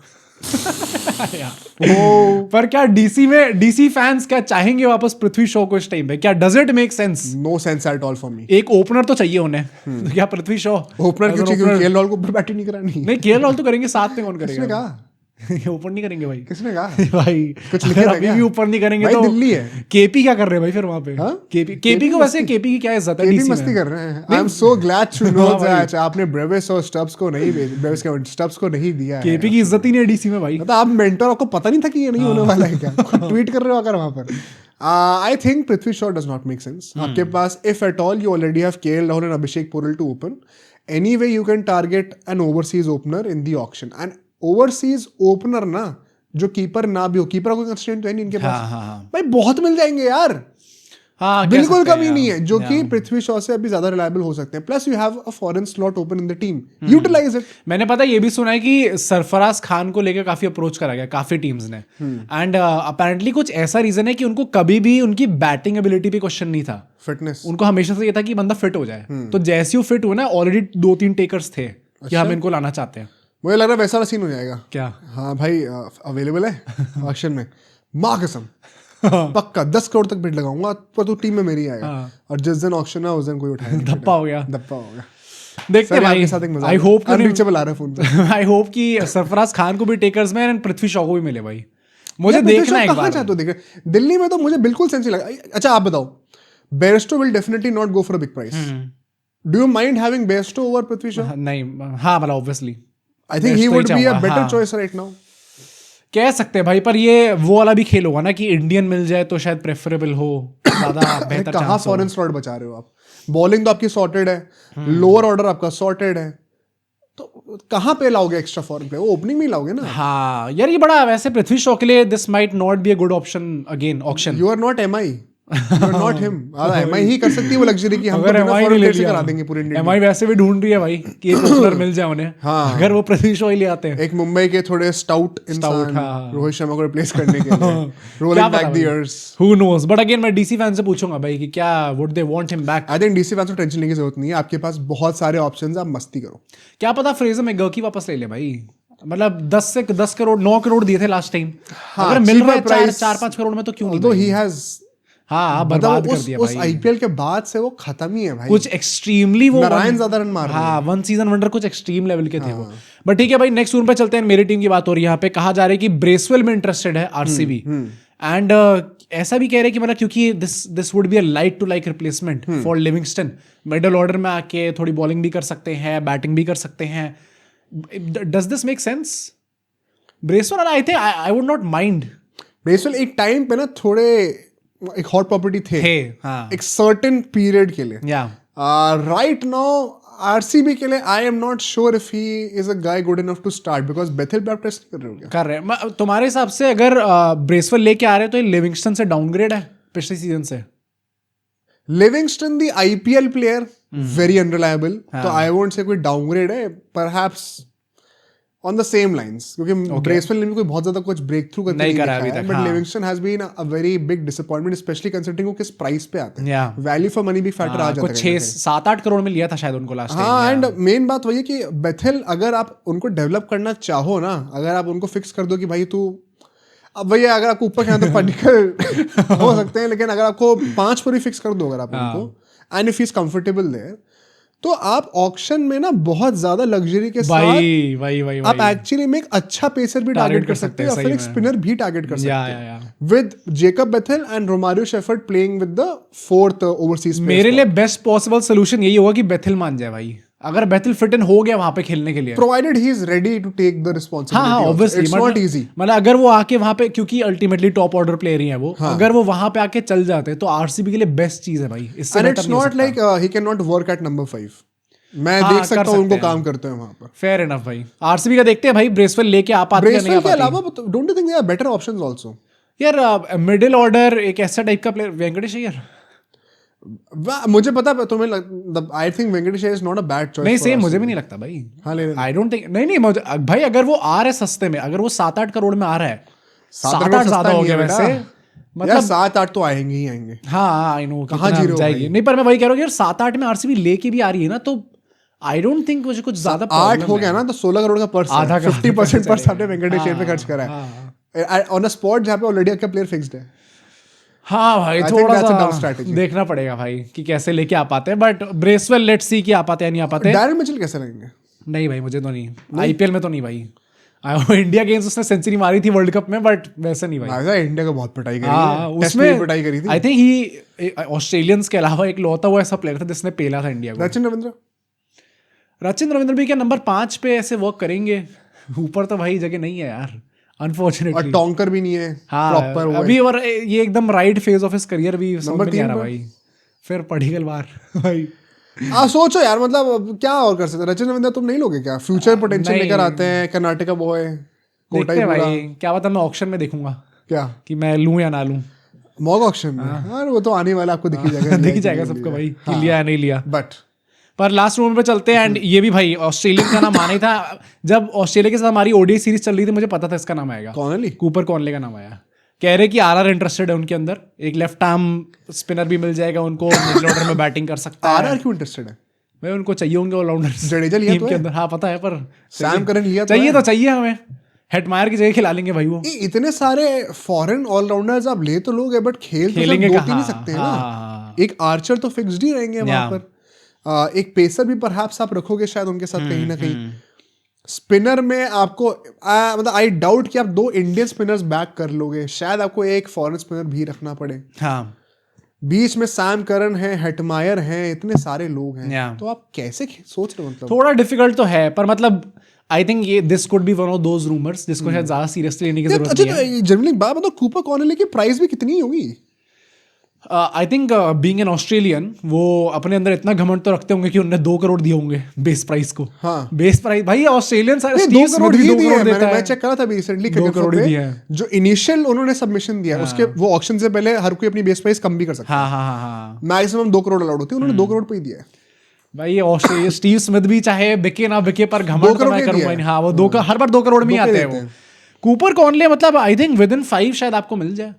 [SPEAKER 2] पर क्या डीसी फैंस क्या चाहेंगे वापस पृथ्वी शॉ को इस टाइम पे? क्या does it make sense?
[SPEAKER 1] No sense at all for me.
[SPEAKER 2] एक ओपनर तो चाहिए उन्हें, तो क्या पृथ्वी शॉ
[SPEAKER 1] ओपनर क्यों चाहिए? केएल राहुल को ऊपर बैटिंग नहीं करानी?
[SPEAKER 2] नहीं, केएल राहुल तो करेंगे, साथ में कौन करेगा?
[SPEAKER 1] किसने कहा
[SPEAKER 2] ऊपर नहीं करेंगे भाई?
[SPEAKER 1] किसने कहा
[SPEAKER 2] भाई?
[SPEAKER 1] कुछ लिखा
[SPEAKER 2] अभी भी ऊपर नहीं करेंगे
[SPEAKER 1] भाई,
[SPEAKER 2] तो
[SPEAKER 1] दिल्ली है।
[SPEAKER 2] केपी क्या कर रहे हैं भाई फिर वहां पे? केपी को वैसे केपी की क्या इज्जत है?
[SPEAKER 1] केपी मस्ती कर रहे हैं। I am so glad to know that आपने ब्रेविस और स्टब्स को नहीं दिया है।
[SPEAKER 2] केपी की इज्जत ही नहीं है डीसी में भाई।
[SPEAKER 1] मतलब आप मेंटर, आपको पता नहीं था कि ये नहीं होने वाला है क्या? ट्वीट कर रहे हो अगर वहां पर। I think Prithvi Shaw does not make sense. आपके पास if at all you already have KL Rahul and Abhishek Porel to open, anyway you can target an overseas opener in the auction. And overseas opener ना, जो कीपर ना भी हो, कीपर कोई constraint तो है नहीं इनके पास। भाई बहुत मिल जाएंगे यार। हाँ, बिल्कुल कमी नहीं है, जो कि पृथ्वी शॉ से अभी ज्यादा रिलायबल हो सकते हैं। Plus you have a foreign slot open in the team, utilize it.
[SPEAKER 2] मैंने पता ये भी सुना है कि सरफराज खान को लेकर काफी अप्रोच करा गया काफी टीम्स ने, एंड अपेरेंटली कुछ ऐसा रीजन है कि उनको कभी भी उनकी बैटिंग एबिलिटी पे क्वेश्चन नहीं था,
[SPEAKER 1] फिटनेस।
[SPEAKER 2] उनको हमेशा से ये था कि बंदा फिट हो जाए। तो जैसे वो फिट हुआ ना, ऑलरेडी 2-3 टेकर्स थे कि हम इनको लाना चाहते हैं।
[SPEAKER 1] मुझे लग रहा है वैसा वाला सीन हो जाएगा क्या? हाँ भाई, अवेलेबल है ऑक्शन में, माँ कसम पक्का 10 करोड़ तक बिड लगाऊंगा, पर तू टीम में मेरी आएगा। और जिस दिन ऑक्शन है उस दिन कोई उठाएगा।
[SPEAKER 2] धप्पा हो गया।
[SPEAKER 1] देखते हैं भाई। आई होप अनरीचेबल आ रहा है फोन।
[SPEAKER 2] आई होप कि सरफराज खान को भी टेकर्स में एंड पृथ्वी शॉ को भी मिले भाई। मुझे देखना है एक बार।
[SPEAKER 1] चाहते हो देख? दिल्ली में तो मुझे बिल्कुल सेंस नहीं लगा। अच्छा आप बताओ, Bairstow will definitely not go for a big price. Do you mind having Bairstow over Prithvi Shaw?
[SPEAKER 2] नहीं, हाँ मतलब obviously
[SPEAKER 1] I think he would be a better choice right now.
[SPEAKER 2] कह सकते हैं भाई, पर ये वो वाला भी खेल होगा ना कि इंडियन मिल जाए तो शायद प्रेफरेबल हो, ज्यादा बेहतर।
[SPEAKER 1] कहाँ फॉरेन स्लॉट बचा रहे हो आप? बॉलिंग तो आपकी सॉर्टेड है, लोअर ऑर्डर आपका सॉर्टेड है, कहाँ पे लाओगे एक्स्ट्रा फॉरेन प्लेयर? वो ओपनिंग में ही लाओगे ना.
[SPEAKER 2] हाँ यार ये बड़ा वैसे पृथ्वी शॉ के लिए this might not be a good option again option.
[SPEAKER 1] You are not MI. You are not him. MI ही कर सकती है वो लग्जरी की हम तो बिना फॉरेन प्लेयर से करा देंगे पूरे इंडिया.
[SPEAKER 2] MI वैसे भी ढूंढ रही है भाई कि एक ओपनर मिल जाए उन्हें.
[SPEAKER 1] हाँ.
[SPEAKER 2] अगर वो पृथ्वी शॉ ही ले आते हैं.
[SPEAKER 1] एक मुंबई के थोड़े स्टाउट इंसान
[SPEAKER 2] हाँ.
[SPEAKER 1] रोहित शर्मा को रिप्लेस करने के लिए rolling back the years.
[SPEAKER 2] Who knows. But again मैं डीसी फैन से पूछूंगा भाई कि क्या would they want him back.
[SPEAKER 1] I think DC fans को टेंशन लेने की जरूरत नहीं है. आपके पास बहुत सारे ऑप्शंस, आप मस्ती करो.
[SPEAKER 2] क्या पता फ्रेजर मैकगर्की वापस ले ले भाई. मतलब 10 करोड़ 9 करोड़ दिए थे लास्ट टाइम. अगर मिल रहा है 4-5 करोड़ में तो क्यों नहीं.
[SPEAKER 1] Although he has
[SPEAKER 2] हाँ बर्बाद कर दिया
[SPEAKER 1] उस IPL के बाद से वो खत्म ही है भाई.
[SPEAKER 2] कुछ एक्सट्रीमली वो
[SPEAKER 1] नारायण ज्यादा रन मार रहे हैं.
[SPEAKER 2] हाँ 1 सीजन वंडर कुछ एक्सट्रीम लेवल के थे वो. बट ठीक है भाई नेक्स्ट रूम पे चलते हैं. मेरी टीम की बात हो रही है यहाँ पे. कहा जा रहा है कि ब्रेसवेल में इंटरेस्टेड है RCB एंड ऐसा भी कह रहे हैं कि मतलब क्योंकि this would be a like to like replacement for Livingstone. Middle order में आके थोड़ी बॉलिंग भी कर सकते हैं, बैटिंग भी कर सकते हैं. Does this make sense? Bracewell I think I would not mind.
[SPEAKER 1] Bracewell एक टाइम पे ना थोड़े एक हॉट प्रॉपर्टी थे.
[SPEAKER 2] हाँ.
[SPEAKER 1] एक सर्टेन पीरियड के लिए.
[SPEAKER 2] या
[SPEAKER 1] राइट नाउ RCB के लिए I am not sure if he is a guy good enough to start because Bethell पे आप टेस्ट कर रहे हो क्या?
[SPEAKER 2] कर रहे हैं. तुम्हारे हिसाब से अगर ब्रेसवेल लेके आ रहे हैं तो ये लिविंगस्टन से डाउनग्रेड है पिछले सीजन से?
[SPEAKER 1] Livingstone the IPL player very unreliable. तो आई वोंट से कोई डाउनग्रेड है. Perhaps on the same lines क्योंकि ब्रेसवेल ने भी कोई बहुत ज्यादा कुछ ब्रेक थ्रू करके नहीं करा अभी तक. But Livingstone has been a very big disappointment specially considering वो किस प्राइस पे आते हैं. वैल्यू फॉर मनी भी फैक्टर आ जाता है.
[SPEAKER 2] कुछ 6-7-8 करोड़ में लिया था शायद उनको लास्ट टाइम.
[SPEAKER 1] हाँ एंड मेन बात वही है कि बेथिल अगर आप उनको डेवलप करना चाहो ना, अगर आप उनको फिक्स कर दो कि भाई तू अब भैया अगर आपको ऊपर खेलना तो पॉलिटिकल हो सकते हैं, लेकिन अगर आपको 5 पर ही फिक्स कर दो अगर आप उनको and if he is comfortable there तो आप ऑक्शन में ना बहुत ज्यादा लग्जरी के साथ आप एक्चुअली में एक अच्छा पेसर भी टारगेट कर सकते हैं या फिर एक स्पिनर भी टारगेट कर सकते हैं with Jacob Bethell and Romario Shepherd playing with the 4th overseas.
[SPEAKER 2] मेरे लिए बेस्ट पॉसिबल सोल्यूशन यही होगा कि बेथेल मान जाए भाई. अगर बेथेल फिट इन हो गया वहां पे खेलने के लिए,
[SPEAKER 1] provided he is ready to take the responsibility.
[SPEAKER 2] हाँ ऑब्वियसली इट्स नॉट इजी. मतलब अगर वो आके वहां पे, क्योंकि अल्टीमेटली टॉप ऑर्डर प्लेयर ही है वो, अगर वो वहां पे आके चल जाते तो RCB के लिए बेस्ट चीज है भाई. इससे
[SPEAKER 1] and it's not like he can not work at number 5. मैं देख सकता हूँ उनको काम करते हैं वहां पर. फेयर
[SPEAKER 2] इनफ भाई. RCB का देखते हैं भाई ब्रेसवेल लेके आप आते हैं नहीं.
[SPEAKER 1] के अलावा don't you think there are better options also?
[SPEAKER 2] यार मिडिल ऑर्डर एक ऐसा टाइप का प्लेयर वेंकटेश अय्यर.
[SPEAKER 1] मुझे पता है तुम्हें आई think Venkatesh is not a bad choice.
[SPEAKER 2] नहीं सेम मुझे भी नहीं लगता भाई. I don't think. नहीं भाई अगर वो आ रहा है सस्ते में, अगर वो 7-8 करोड़ में आ रहा है, 7-8 ज्यादा हो गया वैसे.
[SPEAKER 1] मतलब 7-8 तो आएंगे ही आएंगे.
[SPEAKER 2] हाँ आई नो
[SPEAKER 1] कहाँ जीरो
[SPEAKER 2] जाएगी. नहीं पर मैं वही कह रहा हूँ यार 7-8 में RCB लेके भी आ रही है ना, तो आई डोंट थिंक मुझे कुछ ज्यादा
[SPEAKER 1] 8 हो गया ना तो 16 करोड़ का पर्स, 50% पर्स आपने वेंकटेश पे खर्च करा है ऑन अ स्पॉट जहाँ पे ऑलरेडी आपका प्लेयर फिक्स्ड है.
[SPEAKER 2] हाँ भाई थोड़ा सा देखना पड़ेगा भाई कि कैसे लेके आ पाते हैं. बट ब्रेसवेल लेट्स सी कि आ पाते हैं नहीं आ पाते.
[SPEAKER 1] डैरेन मिचेल कैसे लगेंगे?
[SPEAKER 2] नहीं भाई मुझे तो नहीं. IPL में तो नहीं भाई. इंडिया गेम्स उसने सेंचुरी मारी थी वर्ल्ड कप में, बट वैसे नहीं भाई.
[SPEAKER 1] इंडिया को बहुत पिटाई करी है. उसमें पिटाई करी थी.
[SPEAKER 2] आई थिंक ही ऑस्ट्रेलियंस के अलावा एक लौता हुआ ऐसा प्लेयर था जिसने पेला था इंडिया को. रचिन रविंद्र भी क्या नंबर 5 पे ऐसे वर्क करेंगे? ऊपर तो भाई जगह नहीं है यार अनफॉर्चुनेटली.
[SPEAKER 1] और टोंकर भी नहीं है.
[SPEAKER 2] हाँ प्रॉपर अभी. और ये एकदम right phase of his career भी नंबर 3 रहा भाई. फिर पढ़िकल बार भाई.
[SPEAKER 1] सोचो यार मतलब क्या और कर सकते. रचिन रविंद्र तुम नहीं लोगे क्या? फ्यूचर पोटेंशियल लेकर आते हैं. कर्नाटका बॉय
[SPEAKER 2] देखते भाई. क्या पता मैं ऑक्शन में देखूंगा क्या कि मैं लूं या ना लूं.
[SPEAKER 1] मॉक ऑक्शन में यार वो तो आने वाला आपको दिख ही जाएगा.
[SPEAKER 2] दिख ही जाएगा सबको भाई कि लिया या नहीं लिया.
[SPEAKER 1] बट
[SPEAKER 2] पर लास्ट राउंड पे चलते हैं. एंड ये भी भाई ऑस्ट्रेलियन का नाम आना ही था. जब ऑस्ट्रेलिया के साथ हमारी ODI सीरीज चल रही थी मुझे पता था इसका नाम आएगा.
[SPEAKER 1] कॉनली
[SPEAKER 2] कूपर कॉनले का नाम आया. कह रहे कि RR इंटरेस्टेड है उनके अंदर. एक लेफ्ट आर्म स्पिनर भी मिल जाएगा उनको, मिडिल ऑर्डर में बैटिंग कर सकता है.
[SPEAKER 1] RR क्यों इंटरेस्टेड है
[SPEAKER 2] भाई? उनको चाहिए होंगे ऑलराउंडर.
[SPEAKER 1] जडेजा लिया
[SPEAKER 2] टीम के अंदर. हाँ पता है पर
[SPEAKER 1] सैम करन लिया
[SPEAKER 2] चाहिए तो चाहिए हमें. हेटमायर की जगह खिला लेंगे भाई वो.
[SPEAKER 1] इतने सारे फॉरेन ऑलराउंडर्स आप ले तो लोगे बट खेलेंगे तो नहीं सकते हैं ना. एक आर्चर तो फिक्स्ड ही रहेंगे वहां पर. एक पेसर भी परहैप्स आप रखोगे शायद उनके साथ कहीं ना कहीं. स्पिनर में आपको मतलब आई डाउट कि आप 2 इंडियन स्पिनर्स बैक कर लोगे. शायद आपको एक फॉरेन स्पिनर भी रखना पड़े.
[SPEAKER 2] हाँ
[SPEAKER 1] बीच में सैम करन है, हेटमायर है, इतने सारे लोग हैं. तो आप कैसे सोच रहे हो? मतलब
[SPEAKER 2] थोड़ा डिफिकल्ट तो है पर मतलब आई थिंक ये this could be one of those rumours जिसको शायद ज्यादा सीरियसली लेने की जरूरत नहीं है.
[SPEAKER 1] जनरली बात मतलब कूपर कॉनले की प्राइस भी कितनी होगी?
[SPEAKER 2] I think being an Australian वो अपने अंदर इतना घमंड तो रखते होंगे कि उन्होंने 2 करोड़ दिए होंगे बेस प्राइस को।
[SPEAKER 1] हाँ।
[SPEAKER 2] बेस प्राइस भाई ऑस्ट्रेलियन
[SPEAKER 1] नहीं, 2 करोड़ ही दिए हैं। मैं चेक करा था रिसेंटली,
[SPEAKER 2] 2 करोड़ दिए हैं।
[SPEAKER 1] जो इनिशियल उन्होंने सबमिशन दिया उसके वो ऑक्शन से पहले हर कोई अपनी बेस प्राइस कम भी कर सकता है।
[SPEAKER 2] हाँ।
[SPEAKER 1] मैक्सिमम 2 करोड़ अलाउड होती है, उन्होंने 2 करोड़ पे ही दिया है
[SPEAKER 2] भाई। ऑस्ट्रेलिया स्टीव स्मिथ भी चाहे बिके ना बिके पर घमंड तो मैं करूंगा नहीं। हाँ, वो हर बार 2 करोड़ में ही आते हैं वो। कूपर कॉनले मतलब आई थिंक विद इन 5 शायद आपको मिल जाए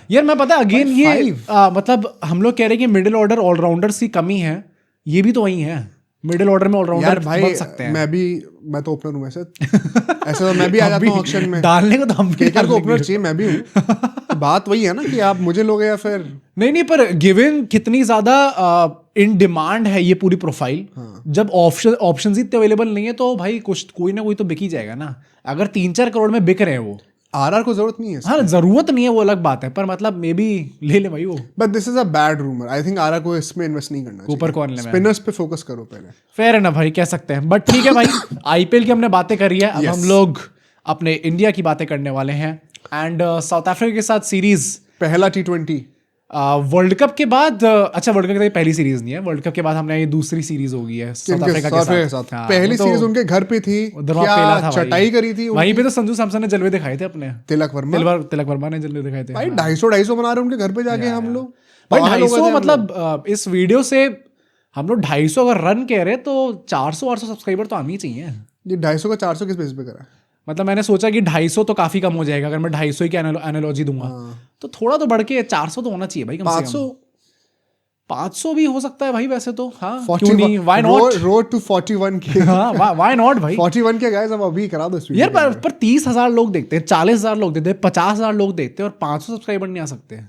[SPEAKER 2] यार। मैं पता अगेन ये मतलब हम लोग कह रहे हैं कि मिडिल ऑर्डर ऑलराउंडर्स की कमी है, ये भी तो वही है। मिडिल ऑर्डर में ऑलराउंडर बन सकते हैं।
[SPEAKER 1] मैं तो ओपनर हूं ऐसे तो मैं भी आ जाता हूं ऑक्शन में
[SPEAKER 2] डालने को। तो हम
[SPEAKER 1] केकर को ओपनर चाहिए, मैं भी हूं। बात वही है ना कि आप मुझे लोगे या फिर
[SPEAKER 2] नहीं पर गिवन कितनी ज्यादा इन डिमांड है ये पूरी प्रोफाइल। जब ऑप्शंस इतने अवेलेबल नहीं है तो भाई कुछ कोई ना कोई तो बिक ही जाएगा ना। अगर 3-4 करोड़ में बिक रहे हैं वो,
[SPEAKER 1] आरआर को जरूरत नहीं है।
[SPEAKER 2] हाँ, जरूरत नहीं है वो अलग बात है, पर मतलब मे बी ले ले भाई वो।
[SPEAKER 1] But this is a bad rumour. I think RR को इसमें इन्वेस्ट नहीं करना चाहिए।
[SPEAKER 2] ऊपर कौन ले,
[SPEAKER 1] स्पिनर्स पे फोकस करो पहले।
[SPEAKER 2] फेयर है ना भाई, कह सकते हैं। बट ठीक है भाई, आईपीएल की हमने बातें करी है। अब हम लोग अपने इंडिया की बातें करने वाले हैं। एंड साउथ अफ्रीका के साथ सीरीज,
[SPEAKER 1] पहला T20
[SPEAKER 2] वर्ल्ड कप के बाद। अच्छा, वर्ल्ड कप की पहली सीरीज नहीं है, वर्ल्ड कप के बाद हमने ये दूसरी सीरीज होगी है साउथ अफ्रीका के साथ।
[SPEAKER 1] पहली सीरीज उनके घर पे थी, क्या चटाई करी थी
[SPEAKER 2] वहीं पे। तो संजू सैमसन ने जलवे दिखाए थे अपने।
[SPEAKER 1] तिलक वर्मा
[SPEAKER 2] ने जलवे दिखाए थे
[SPEAKER 1] भाई। 250 बना रहे उनके घर पे जाके हम लोग
[SPEAKER 2] भाई। 250 मतलब इस वीडियो से हम लोग 250 अगर रन कह रहे तो 400-800 सब्सक्राइबर तो आनी ही चाहिए।
[SPEAKER 1] ये 250 का 400 किस बेस पे करा?
[SPEAKER 2] मतलब मैंने सोचा कि 250 तो काफी कम हो जाएगा अगर मैं 250 की एनालॉजी दूंगा। तो थोड़ा तो बढ़ के 400 तो होना चाहिए भाई, कम से कम 500 भी हो सकता है भाई वैसे तो। हाँ, क्यों नहीं, व्हाई नॉट।
[SPEAKER 1] रोड टू 41 के।
[SPEAKER 2] हाँ, व्हाई नॉट भाई।
[SPEAKER 1] 41 के गाइस, अब अभी करा दो
[SPEAKER 2] यार। पर 30,000 लोग देखते हैं, 40,000 लोग देखते हैं, 50,000 लोग देखते हैं और 500 सब्सक्राइबर नहीं आ सकते।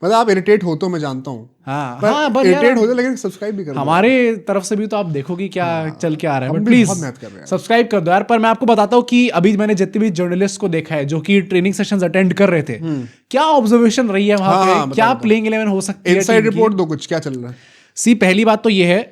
[SPEAKER 1] मतलब आप इरिटेट हो तो मैं जानता हूँ।
[SPEAKER 2] हाँ,
[SPEAKER 1] इरिटेट होते लेकिन सब्सक्राइब भी करो।
[SPEAKER 2] हमारे तरफ से भी तो आप देखो कि क्या चल के आ रहा है। प्लीज सब्सक्राइब कर दो यार। पर मैं आपको बताता हूँ कि अभी मैंने जितने भी जर्नलिस्ट को देखा है जो कि ट्रेनिंग सेशंस अटेंड कर रहे थे, क्या ऑब्जर्वेशन रही है वहां पे, क्या प्लेइंग 11 हो सकती है।
[SPEAKER 1] इनसाइड रिपोर्ट दो, कुछ क्या चल रहा है।
[SPEAKER 2] पहली बात तो ये है,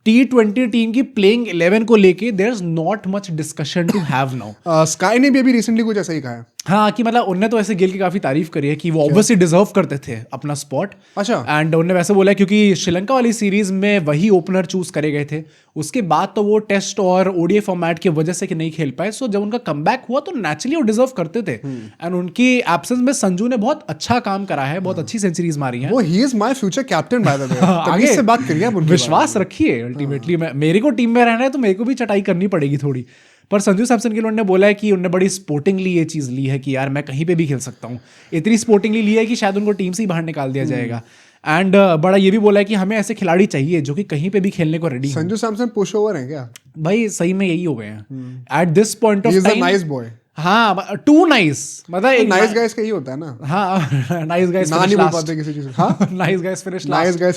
[SPEAKER 2] T20 टीम की प्लेइंग 11 को लेके there is not much discussion to have now.
[SPEAKER 1] SKY ने भी अभी रिसेंटली कुछ ऐसा ही कहा है।
[SPEAKER 2] हाँ, कि मतलब उनने तो ऐसे गिल की काफी तारीफ करी है कि वो ऑब्वियसली डिजर्व करते थे अपना स्पॉट।
[SPEAKER 1] अच्छा।
[SPEAKER 2] एंड उन्होंने वैसे बोला क्योंकि श्रीलंका वाली सीरीज में वही ओपनर चूज करे गए थे, उसके बाद तो वो टेस्ट और ओडीआई फॉर्मेट की वजह से कि नहीं खेल पाए। सो जब उनका कमबैक हुआ तो नेचुरली वो डिजर्व करते थे। एंड उनकी एब्सेंस में संजू ने बहुत अच्छा काम करा है, बहुत अच्छी सेंचुरीज मारी है।
[SPEAKER 1] वो he is my future captain bye the वे। आगे से बात करिए,
[SPEAKER 2] विश्वास रखिए। अल्टीमेटली मेरे को टीम में रहना है तो मेरे को भी चटाई करनी पड़ेगी थोड़ी। पर संजू सैमसन के उन्होंने बोला है कि उन्होंने बड़ी स्पोर्टिंगली ये चीज़ ली है कि यार मैं कहीं पे भी खेल सकता हूँ। इतनी स्पोर्टिंगली ली है कि शायद उनको टीम से ही बाहर निकाल दिया जाएगा। एंड बड़ा ये भी बोला है कि हमें ऐसे खिलाड़ी चाहिए जो कि कहीं पे भी खेलने को ready.
[SPEAKER 1] Sanju Samson push over है क्या
[SPEAKER 2] भाई? सही में यही हो गए हैं at this point of time.
[SPEAKER 1] Nice boy.
[SPEAKER 2] हाँ, टू नाइस। मतलब
[SPEAKER 1] नाइस गाइस का ही होता है ना।
[SPEAKER 2] हाँ, नाइस गाइस
[SPEAKER 1] नहीं बोल पाते किसी चीज। हाँ,
[SPEAKER 2] नाइस गाइस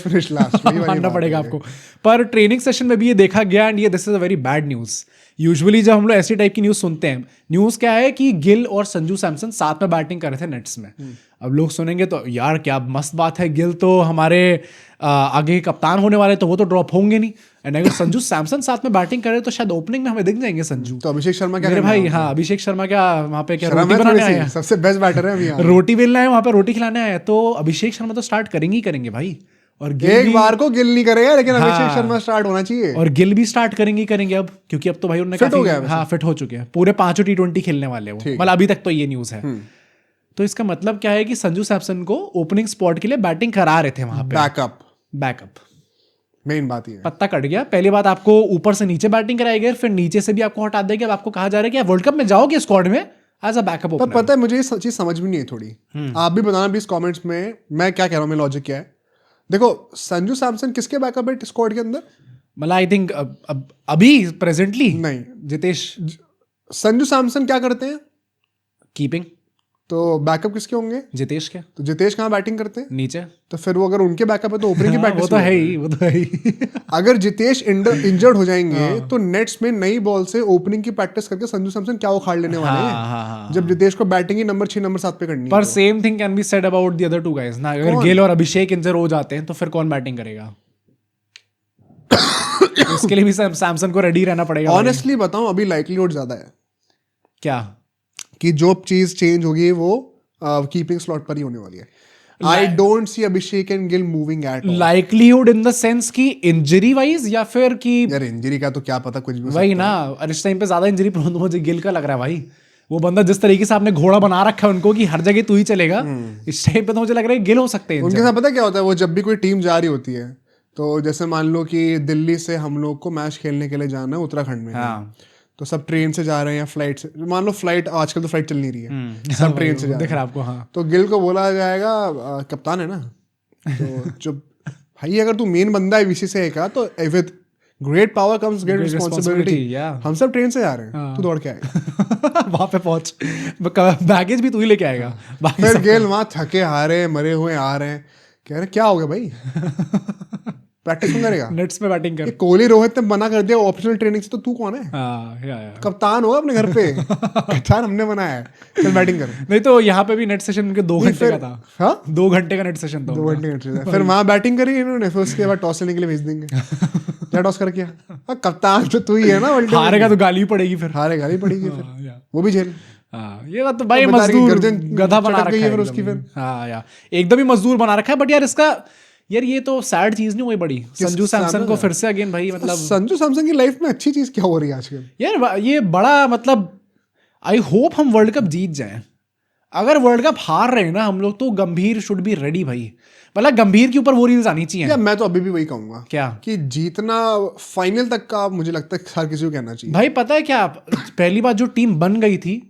[SPEAKER 2] फिनिश
[SPEAKER 1] लास्ट
[SPEAKER 2] मानना पड़ेगा आपको। पर ट्रेनिंग सेशन में भी ये देखा गया एंड ये this is a very bad news. Usually जब हम लोग ऐसी टाइप की न्यूज़ सुनते हैं, न्यूज़ क्या है कि गिल और संजू सैमसन साथ में बैटिंग कर रहे थे नेट्स में। अब लोग सुनेंगे तो यार क्या मस्त बात है, गिल तो हमारे आगे कप्तान होने वाले, तो वो तो ड्रॉप होंगे नहीं। एंड अगर संजू सैमसन साथ में बैटिंग करे तो शायद ओपनिंग में हमें दिख जाएंगे संजू।
[SPEAKER 1] तो अभिषेक शर्मा क्या
[SPEAKER 2] मेरे भाई? हाँ, अभिषेक शर्मा क्या वहाँ पे क्या रोटी बनाने आए हैं?
[SPEAKER 1] सबसे बेस्ट बैटर है अभी।
[SPEAKER 2] रोटी बेलना है वहाँ पे, रोटी खिलाने आए, तो अभिषेक शर्मा तो स्टार्ट करेंगे ही करेंगे भाई। और
[SPEAKER 1] एक बार को गिल नहीं करेगा, लेकिन अभिषेक शर्मा स्टार्ट होना चाहिए।
[SPEAKER 2] और गिल भी स्टार्ट करेंगे अब, क्योंकि अब तो भाई उन्होंने
[SPEAKER 1] फिट हो गया।
[SPEAKER 2] हाँ, फिट हो चुके हैं, पूरे 5 T20 खेलने वाले वो। मतलब अभी तक तो ये न्यूज है। तो इसका मतलब क्या है कि संजू सैमसन को ओपनिंग स्पॉट के लिए बैटिंग करा रहे थे वहां पे। बैकअप
[SPEAKER 1] मेन बात ये
[SPEAKER 2] पत्ता कट गया। पहली बात, आपको ऊपर से नीचे बैटिंग कराई गई, फिर नीचे से भी आपको हटा देगा। अब आपको कहा जा रहा है कि आप वर्ल्ड कप में जाओगे स्क्वाड में एज अ बैकअप ओपनर।
[SPEAKER 1] पता है मुझे ये चीज समझ में नहीं है थोड़ी। आप भी बताना प्लीज कमेंट्स में, मैं क्या कह रहा हूँ, मेरा लॉजिक क्या है। देखो, संजू सैमसन किसके बैकअप है स्क्वाड के अंदर?
[SPEAKER 2] मतलब आई थिंक अभी प्रेजेंटली
[SPEAKER 1] नहीं,
[SPEAKER 2] जितेश।
[SPEAKER 1] संजू सैमसन क्या करते हैं?
[SPEAKER 2] कीपिंग।
[SPEAKER 1] तो बैकअप किसके होंगे?
[SPEAKER 2] जितेश के।
[SPEAKER 1] तो जितेश कहाँ बैटिंग करते हैं?
[SPEAKER 2] नीचे। तो
[SPEAKER 1] फिर वो अगर उनके बैकअप है तो ओपनिंग की प्रैक्टिस
[SPEAKER 2] वो तो है ही।
[SPEAKER 1] अगर जितेश इंजर्ड हो जाएंगे तो नेट्स में नई बॉल से ओपनिंग की प्रैक्टिस करके संजू सैमसन क्या उखाड़ लेने वाले हैं, जब जितेश को बैटिंग ही नंबर 6 नंबर 7 पे करनी है।
[SPEAKER 2] पर same thing can be said about the other two guys ना। अगर गिल और अभिषेक इंजर हो जाते हैं तो फिर कौन बैटिंग करेगा? उसके लिए भी सैमसन को रेडी रहना पड़ेगा।
[SPEAKER 1] ऑनेस्टली बताऊं, अभी लाइक्लीहुड ज्यादा है
[SPEAKER 2] क्या
[SPEAKER 1] कि जो चीज चेंज होगी वो कीपिंग स्लॉट पर ही होने वाली है। I don't see Abhishek and Gill moving at all.
[SPEAKER 2] Likelihood in the sense कि इंजरी वाइज या फिर कि
[SPEAKER 1] यार इंजरी का तो क्या पता, कुछ भी हो
[SPEAKER 2] वही ना, और इस टाइम पे ज्यादा इंजरी प्रोन तो मुझे गिल का लग रहा है भाई। वो बंदा जिस तरीके से आपने घोड़ा बना रखा है उनको कि हर जगह तू ही चलेगा, इस टाइम पे तो मुझे लग रहा है गिल हो सकते हैं।
[SPEAKER 1] उनके साथ पता क्या होता है, वो जब भी कोई टीम जा रही होती है, तो जैसे मान लो कि दिल्ली से हम लोग को मैच खेलने के लिए जाना है उत्तराखंड में,
[SPEAKER 2] हाँ
[SPEAKER 1] तो सब ट्रेन से जा रहे हैं या फ्लाइट से, मान लो फ्लाइट, आजकल तो फ्लाइट चल नहीं रही है, सब ट्रेन से जा
[SPEAKER 2] दिख
[SPEAKER 1] रहे
[SPEAKER 2] रहा
[SPEAKER 1] हैं।
[SPEAKER 2] है आपको? हाँ
[SPEAKER 1] तो गिल को बोला जाएगा कप्तान है ना, तो जो भाई अगर तू मेन बंदा है बीसीसीआई का, तो with great power comes great responsibility.
[SPEAKER 2] yeah.
[SPEAKER 1] हम सब ट्रेन से जा रहे हैं, तू दौड़ के आएगा।
[SPEAKER 2] वहां पे पहुंच, बैगेज भी तू ही लेके आएगा। बाकी
[SPEAKER 1] फिर गेल वहां थके हारे मरे हुए आ रहे हैं, कह रहे क्या हो गया भाई, प्रैक्टिस कौन करेगा?
[SPEAKER 2] नेट्स में बैटिंग
[SPEAKER 1] ये
[SPEAKER 2] कर।
[SPEAKER 1] कोहली रोहित ने मना कर दिया ऑप्शनल ट्रेनिंग से, तो तू कौन है?
[SPEAKER 2] या।
[SPEAKER 1] कप्तान हो अपने घर पे, कप्तान हमने बनाया है, चल बैटिंग कर।
[SPEAKER 2] नहीं तो यहाँ पे भी नेट सेशन उनके 2 घंटे का था।
[SPEAKER 1] हाँ
[SPEAKER 2] 2 घंटे का नेट सेशन था
[SPEAKER 1] 2 घंटे का ट्रेनिंग। फिर वहां बैटिंग करी इन्होंने, फिर उसके बाद टॉस लेने के लिए भेज देंगे। क्या टॉस कर किया? कप्तान तो तू ही है ना,
[SPEAKER 2] हारेगा तो गाली पड़ेगी फिर।
[SPEAKER 1] हारेगा ही पड़ेगी फिर, वो भी झेल।
[SPEAKER 2] ये बात तो भाई मजदूर गधा बना रखा है
[SPEAKER 1] फिर उसकी फिर।
[SPEAKER 2] हाँ यार एकदम ही मजदूर बना रखा है। बट यार इसका यार ये तो सैड चीज नहीं हुई बड़ी, संजू सैमसन को फिर से अगेन भाई, मतलब
[SPEAKER 1] संजू सैमसन की लाइफ में अच्छी चीज क्या हो रही है आजकल
[SPEAKER 2] यार? ये बड़ा मतलब आई होप हम वर्ल्ड कप जीत जाएं। अगर वर्ल्ड कप हार रहे हैं ना हम लोग, तो गंभीर शुड बी रेडी भाई। मतलब गंभीर के ऊपर वो रील्स आनी चाहिए।
[SPEAKER 1] या मैं तो अभी भी वही कहूंगा
[SPEAKER 2] क्या
[SPEAKER 1] कि जीतना फाइनल तक का मुझे लगता है हर किसी को कहना चाहिए
[SPEAKER 2] भाई। पता है क्या, पहली बार जो टीम बन गई थी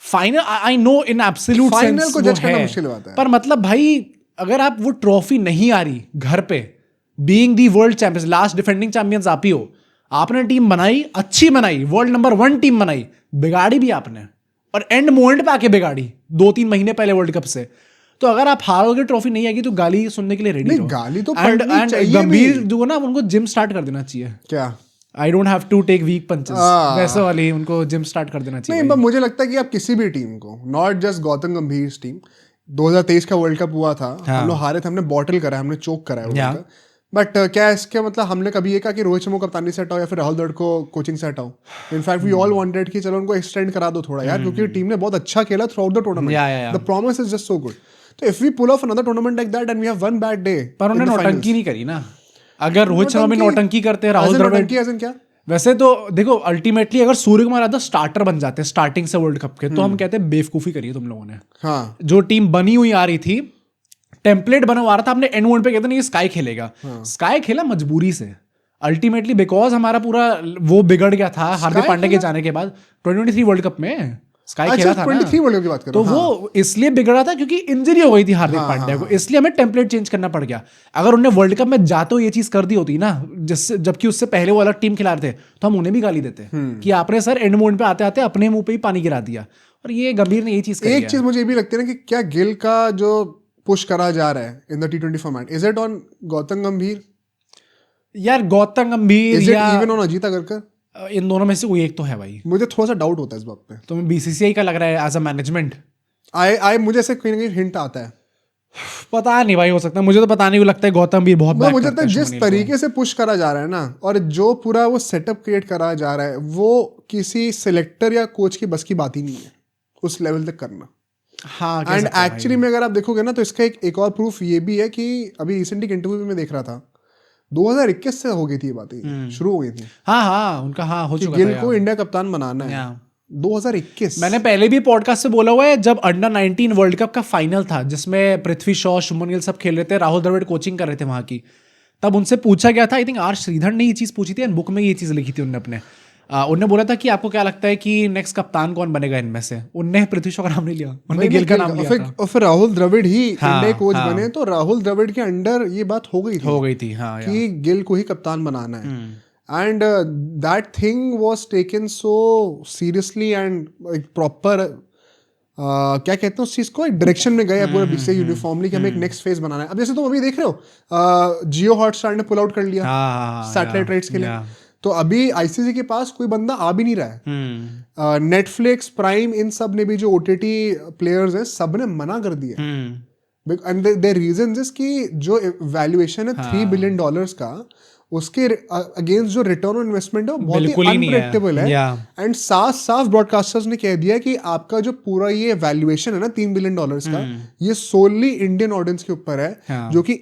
[SPEAKER 2] final, I know in absolute sense
[SPEAKER 1] final को जज करना मुश्किल बात है,
[SPEAKER 2] पर मतलब भाई अगर आप वो ट्रॉफी नहीं आ रही घर पे, being the world champions, last defending champions आप ही हो, आपने टीम बनाई, अच्छी बनाई, वर्ल्ड नंबर 1 टीम बनाई, बिगाड़ी भी आपने, और एंड मोमेंट पे आके बिगाड़ी 2-3 महीने पहले वर्ल्ड कप से। तो अगर आप हारोगे, ट्रॉफी नहीं आएगी, तो गाली सुनने के लिए रेडी रहो।
[SPEAKER 1] गाली तो
[SPEAKER 2] एंड
[SPEAKER 1] पड़नी चाहिए
[SPEAKER 2] गंभीर जो ना, उनको जिम स्टार्ट कर देना चाहिए।
[SPEAKER 1] क्या
[SPEAKER 2] I don't have to take weak punches, वैसे वाली उनको जिम स्टार्ट कर देना चाहिए।
[SPEAKER 1] नहीं, पर मुझे लगता है कि आप किसी भी टीम को, नॉट जस्ट गौतम गंभीर टीम, 2023 का वर्ल्ड कप हुआ था, हम लोग हारे थे, हमने बॉटल करा, हमने चोक करा है, बट क्या इसके मतलब हमने कभी ये कहा कि रोहित शर्मा को कप्तानी से हटाओ या फिर राहुल द्रविड़ को कोचिंग से हटाओ? इनफैक्ट वी ऑल वांटेड कि चलो उनको एक्सटेंड करा दो थोड़ा यार, क्योंकि टीम ने बहुत अच्छा खेला throughout the tournament, the promise is just so good. तो if we pull off another tournament like that and we have one bad day,
[SPEAKER 2] पर उन्होंने नौटंकी नहीं करी ना। अगर रोहित शर्मा भी नौटंकी करते हैं, राहुल द्रविड़
[SPEAKER 1] क्या,
[SPEAKER 2] वैसे तो देखो अल्टीमेटली अगर सूर्य कुमार यादव स्टार्टर बन जाते हैं स्टार्टिंग से वर्ल्ड कप के, तो हम कहते हैं बेवकूफी करी है तुम लोगों ने।
[SPEAKER 1] हाँ
[SPEAKER 2] जो टीम बनी हुई आ रही थी, टेम्पलेट बना हुआ रहा था, आपने एंड मोमेंट पे कहते नहीं स्काई खेलेगा। स्काई खेला मजबूरी से, अल्टीमेटली बिकॉज हमारा पूरा वो बिगड़ गया था हार्दिक पांड्या के जाने के बाद। 2023 वर्ल्ड कप में स्काई खेला था ना,
[SPEAKER 1] 23 वर्ल्ड कप की बात कर
[SPEAKER 2] तो वो इसलिए बिगड़ा था क्योंकि इंजरी हो गई थी हार्दिक पांड्या को, इसलिए हमें टेम्पलेट चेंज करना पड़ गया। अगर उन्हें वर्ल्ड कप में जाते हो ये चीज कर दी होती ना, जिससे जबकि उससे पहले वो अलग टीम खिला रहे थे, तो हम उन्हें भी गाली देते कि आपने सर एंड मोमेंट पे आते आते अपने मुंह पे ही पानी गिरा दिया। और ये गंभीर ने यही चीज करी है।
[SPEAKER 1] एक चीज मुझे ये भी लगती है ना कि क्या गिल का जो पुश करा जा रहा है in the T20 format, is it on Gautam गंभीर?
[SPEAKER 2] यार गौतम गंभीर
[SPEAKER 1] इज इट
[SPEAKER 2] या
[SPEAKER 1] इवन ऑन अजीत अगरकर?
[SPEAKER 2] इन दोनों में से कोई एक तो है भाई।
[SPEAKER 1] मुझे थोड़ा सा डाउट होता है इस बात पे।
[SPEAKER 2] तो बीसीसीआई का लग रहा है एज अ मैनेजमेंट।
[SPEAKER 1] मुझे ऐसे कहीं ना कहीं हिंट आता है,
[SPEAKER 2] पता नहीं भाई, हो सकता है, मुझे तो पता नहीं, लगता है गौतम भी बहुत बैक
[SPEAKER 1] मुझे लगता है
[SPEAKER 2] करते हैं
[SPEAKER 1] जिस तरीके से पुश करा जा रहा है ना, और जो पूरा वो सेटअप क्रिएट करा जा रहा है, वो किसी सिलेक्टर या कोच की बस की बात ही नहीं है उस लेवल तक करना।
[SPEAKER 2] हाँ,
[SPEAKER 1] एंड एक्चुअली में अगर आप देखोगे ना, तो इसका एक और प्रूफ ये भी है कि अभी रिसेंटली इंटरव्यू में देख रहा था, 2021 से हो गई थी ये बातें, शुरू हो गई थी।
[SPEAKER 2] हाँ उनका हो चुका था
[SPEAKER 1] गिल को इंडिया कप्तान बनाना है 2021।
[SPEAKER 2] मैंने पहले भी पॉडकास्ट से बोला हुआ है, जब अंडर 19 वर्ल्ड कप का फाइनल था जिसमें पृथ्वी शॉ, शुभमन गिल सब खेल रहे थे, राहुल द्रविड़ कोचिंग कर रहे थे वहां की, तब उनसे पूछा गया था, आई थिंक आर श्रीधर ने ये चीज पूछी थी, बुक में ये चीज लिखी थी उन्होंने अपने। उन्होंने बोला था कि आपको क्या लगता है कि नेक्स्ट कप्तान कौन बनेगा इनमें से? उनने पृथ्वी शॉ का नाम नहीं लिया, उन्होंने गिल का नाम लिया था।
[SPEAKER 1] और फिर राहुल द्रविड़ ही इंडिया कोच बने, तो राहुल द्रविड़ के अंडर ये बात हो गई थी कि गिल को ही कप्तान बनाना है। And that thing was taken so seriously and एक प्रॉपर क्या कहते हैं उस चीज को, एक डायरेक्शन में गए पूरा बीसीसीआई यूनिफॉर्मली कि हमें एक नेक्स्ट फेज बनाना है। अब जैसे तुम अभी देख रहे हो, जियो हॉटस्टार ने पुल आउट कर लिया सैटेलाइट राइट्स के लिए, तो अभी आईसीसी के पास कोई बंदा आ भी नहीं रहा है। नेटफ्लिक्स, प्राइम, इन सब ने भी जो ओटीटी प्लेयर्स हैं, सब ने मना कर दिया। एंड देयर रीजन इज कि जो वैल्यूएशन है $3 बिलियन का, उसके अगेंस्ट जो रिटर्न ऑन इन्वेस्टमेंट है वो बहुत ही
[SPEAKER 2] बिल्कुल ही नहीं है।
[SPEAKER 1] अनप्रेडिक्टेबल है।
[SPEAKER 2] Yeah.
[SPEAKER 1] एंड साफ ब्रॉडकास्टर्स ने कह दिया कि आपका जो पूरा ये वैल्यूएशन है ना $3 बिलियन का, ये सोनली इंडियन ऑडियंस के ऊपर है,
[SPEAKER 2] हाँ।
[SPEAKER 1] जो कि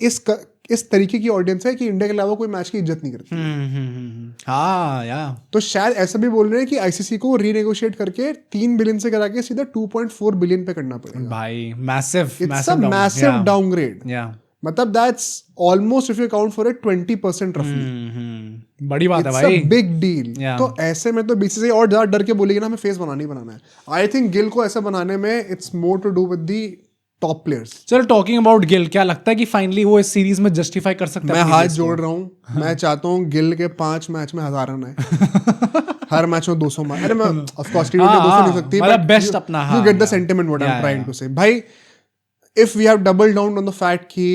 [SPEAKER 1] इस तरीके की ऑडियंस है कि इंडिया के अलावा कोई मैच की इज्जत नहीं करती।
[SPEAKER 2] हाँ या
[SPEAKER 1] तो शायद ऐसा भी बोल रहे हैं कि आईसीसी को रीनेगोशिएट करके 3 बिलियन से करा के सीधा 2.4 बिलियन पे करना पड़ेगा।
[SPEAKER 2] भाई massive
[SPEAKER 1] it's a massive downgrade.
[SPEAKER 2] या
[SPEAKER 1] मतलब that's almost if you count for it 20% रफली।
[SPEAKER 2] बड़ी बात है
[SPEAKER 1] इट्स
[SPEAKER 2] भाई।
[SPEAKER 1] A big deal.
[SPEAKER 2] Yeah.
[SPEAKER 1] तो ऐसे में तो बीसीसीआई और ज्यादा डर के बोलेगी ना हमें फेस बनाना ही बनाना है। आई थिंक गिल को ऐसा बनाने में it's more to do with the top players.
[SPEAKER 2] चलो टॉकिंग अबाउट गिल, क्या लगता है कि फाइनली वो इस सीरीज में जस्टिफाई कर सकता है?
[SPEAKER 1] मैं हाथ जोड़ रहा हूँ, मैं चाहता हूँ गिल के 5 मैच में 1000 रन आए। हर मैच में 200 मार। अरे मैं ऑफ कोर्स टी20 200 नहीं सकती,
[SPEAKER 2] मतलब बेस्ट अपना।
[SPEAKER 1] You get the sentiment what I am trying to say. भाई if we have double down on the fact कि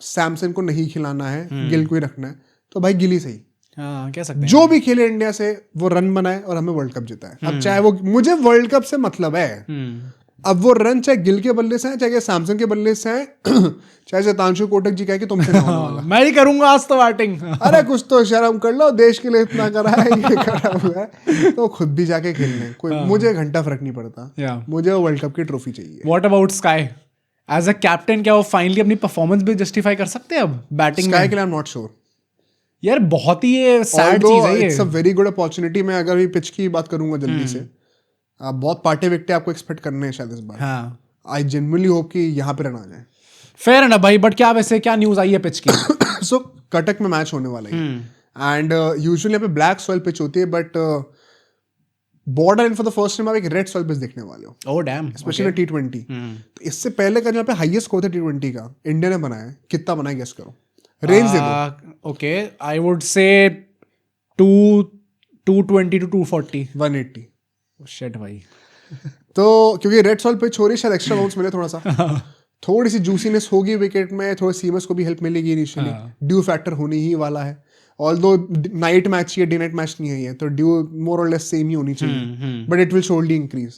[SPEAKER 1] सैमसन को नहीं खिलाना है, गिल को ही रखना है, तो भाई गिल ही सही।
[SPEAKER 2] हाँ, कह सकते हैं।
[SPEAKER 1] जो भी खेले इंडिया से वो रन बनाए और हमें वर्ल्ड कप जिताए। अब चाहे वो, मुझे वर्ल्ड कप से मतलब है। अब वो रन चाहे गिल के बल्ले से हैं, चाहे सैमसन के बल्ले से हैं, चाहे शतांशु कोटक जी कहे कि तुमसे नहीं होने वाला।
[SPEAKER 2] मैं ही करूंगा आज तो बैटिंग।
[SPEAKER 1] अरे कुछ तो शर्म कर लो, देश के लिए इतना करा है, ये करा हुआ है, तो खुद भी जाके खेल लें। कोई मुझे घंटा फर्क नहीं पड़ता, मुझे वर्ल्ड कप की ट्रॉफी चाहिए।
[SPEAKER 2] What about SKY as a captain? क्या वो फाइनली अपनी परफॉर्मेंस भी जस्टिफाई कर सकते हैं अब बैटिंग में?
[SPEAKER 1] स्काई के लिए आई एम नॉट श्योर
[SPEAKER 2] यार, बहुत ही ये सैड चीज है ये।
[SPEAKER 1] It's a very good opportunity. मैं अगर भी पिच की बात करूंगा जल्दी से, बहुत पार्टे विकटे आपको एक्सपेक्ट करने हैं शायद इस बार।
[SPEAKER 2] हाँ,
[SPEAKER 1] आई जेन्युइनली होप कि यहाँ पे रन आ जाए।
[SPEAKER 2] फेयर है ना भाई, बट क्या वैसे क्या न्यूज आई है पिच की?
[SPEAKER 1] सो कटक में मैच होने वाला है एंड यूजुअली यहाँ पे ब्लैक सॉइल पिच होती है, but border in for the first time आप एक रेड सॉइल पिच देखने वाले हो।
[SPEAKER 2] ओह डैम,
[SPEAKER 1] स्पेशली में T20। तो इससे पहले का यहाँ पे हाईएस्ट स्कोर था T20 का, इंडिया ने बनाया है। कितना बनाया गेस करो, रेंज दे दो।
[SPEAKER 2] Okay, I would say 220 to 240।
[SPEAKER 1] 180।
[SPEAKER 2] Shit भाई।
[SPEAKER 1] तो क्योंकि रेड सॉइल पिच हो रही है, शायद एक्स्ट्रा बाउंस मिले थोड़ा सा, थोड़ी सी जूसीनेस होगी विकेट में, थोड़ी सीमर्स को भी हेल्प मिलेगी इनिशियली। ड्यू फैक्टर होने ही वाला है, ऑल्दो नाइट मैच या डे नाइट मैच नहीं है ये, तो ड्यू मोर और लेस सेम ही होनी चाहिए, but it will surely increase.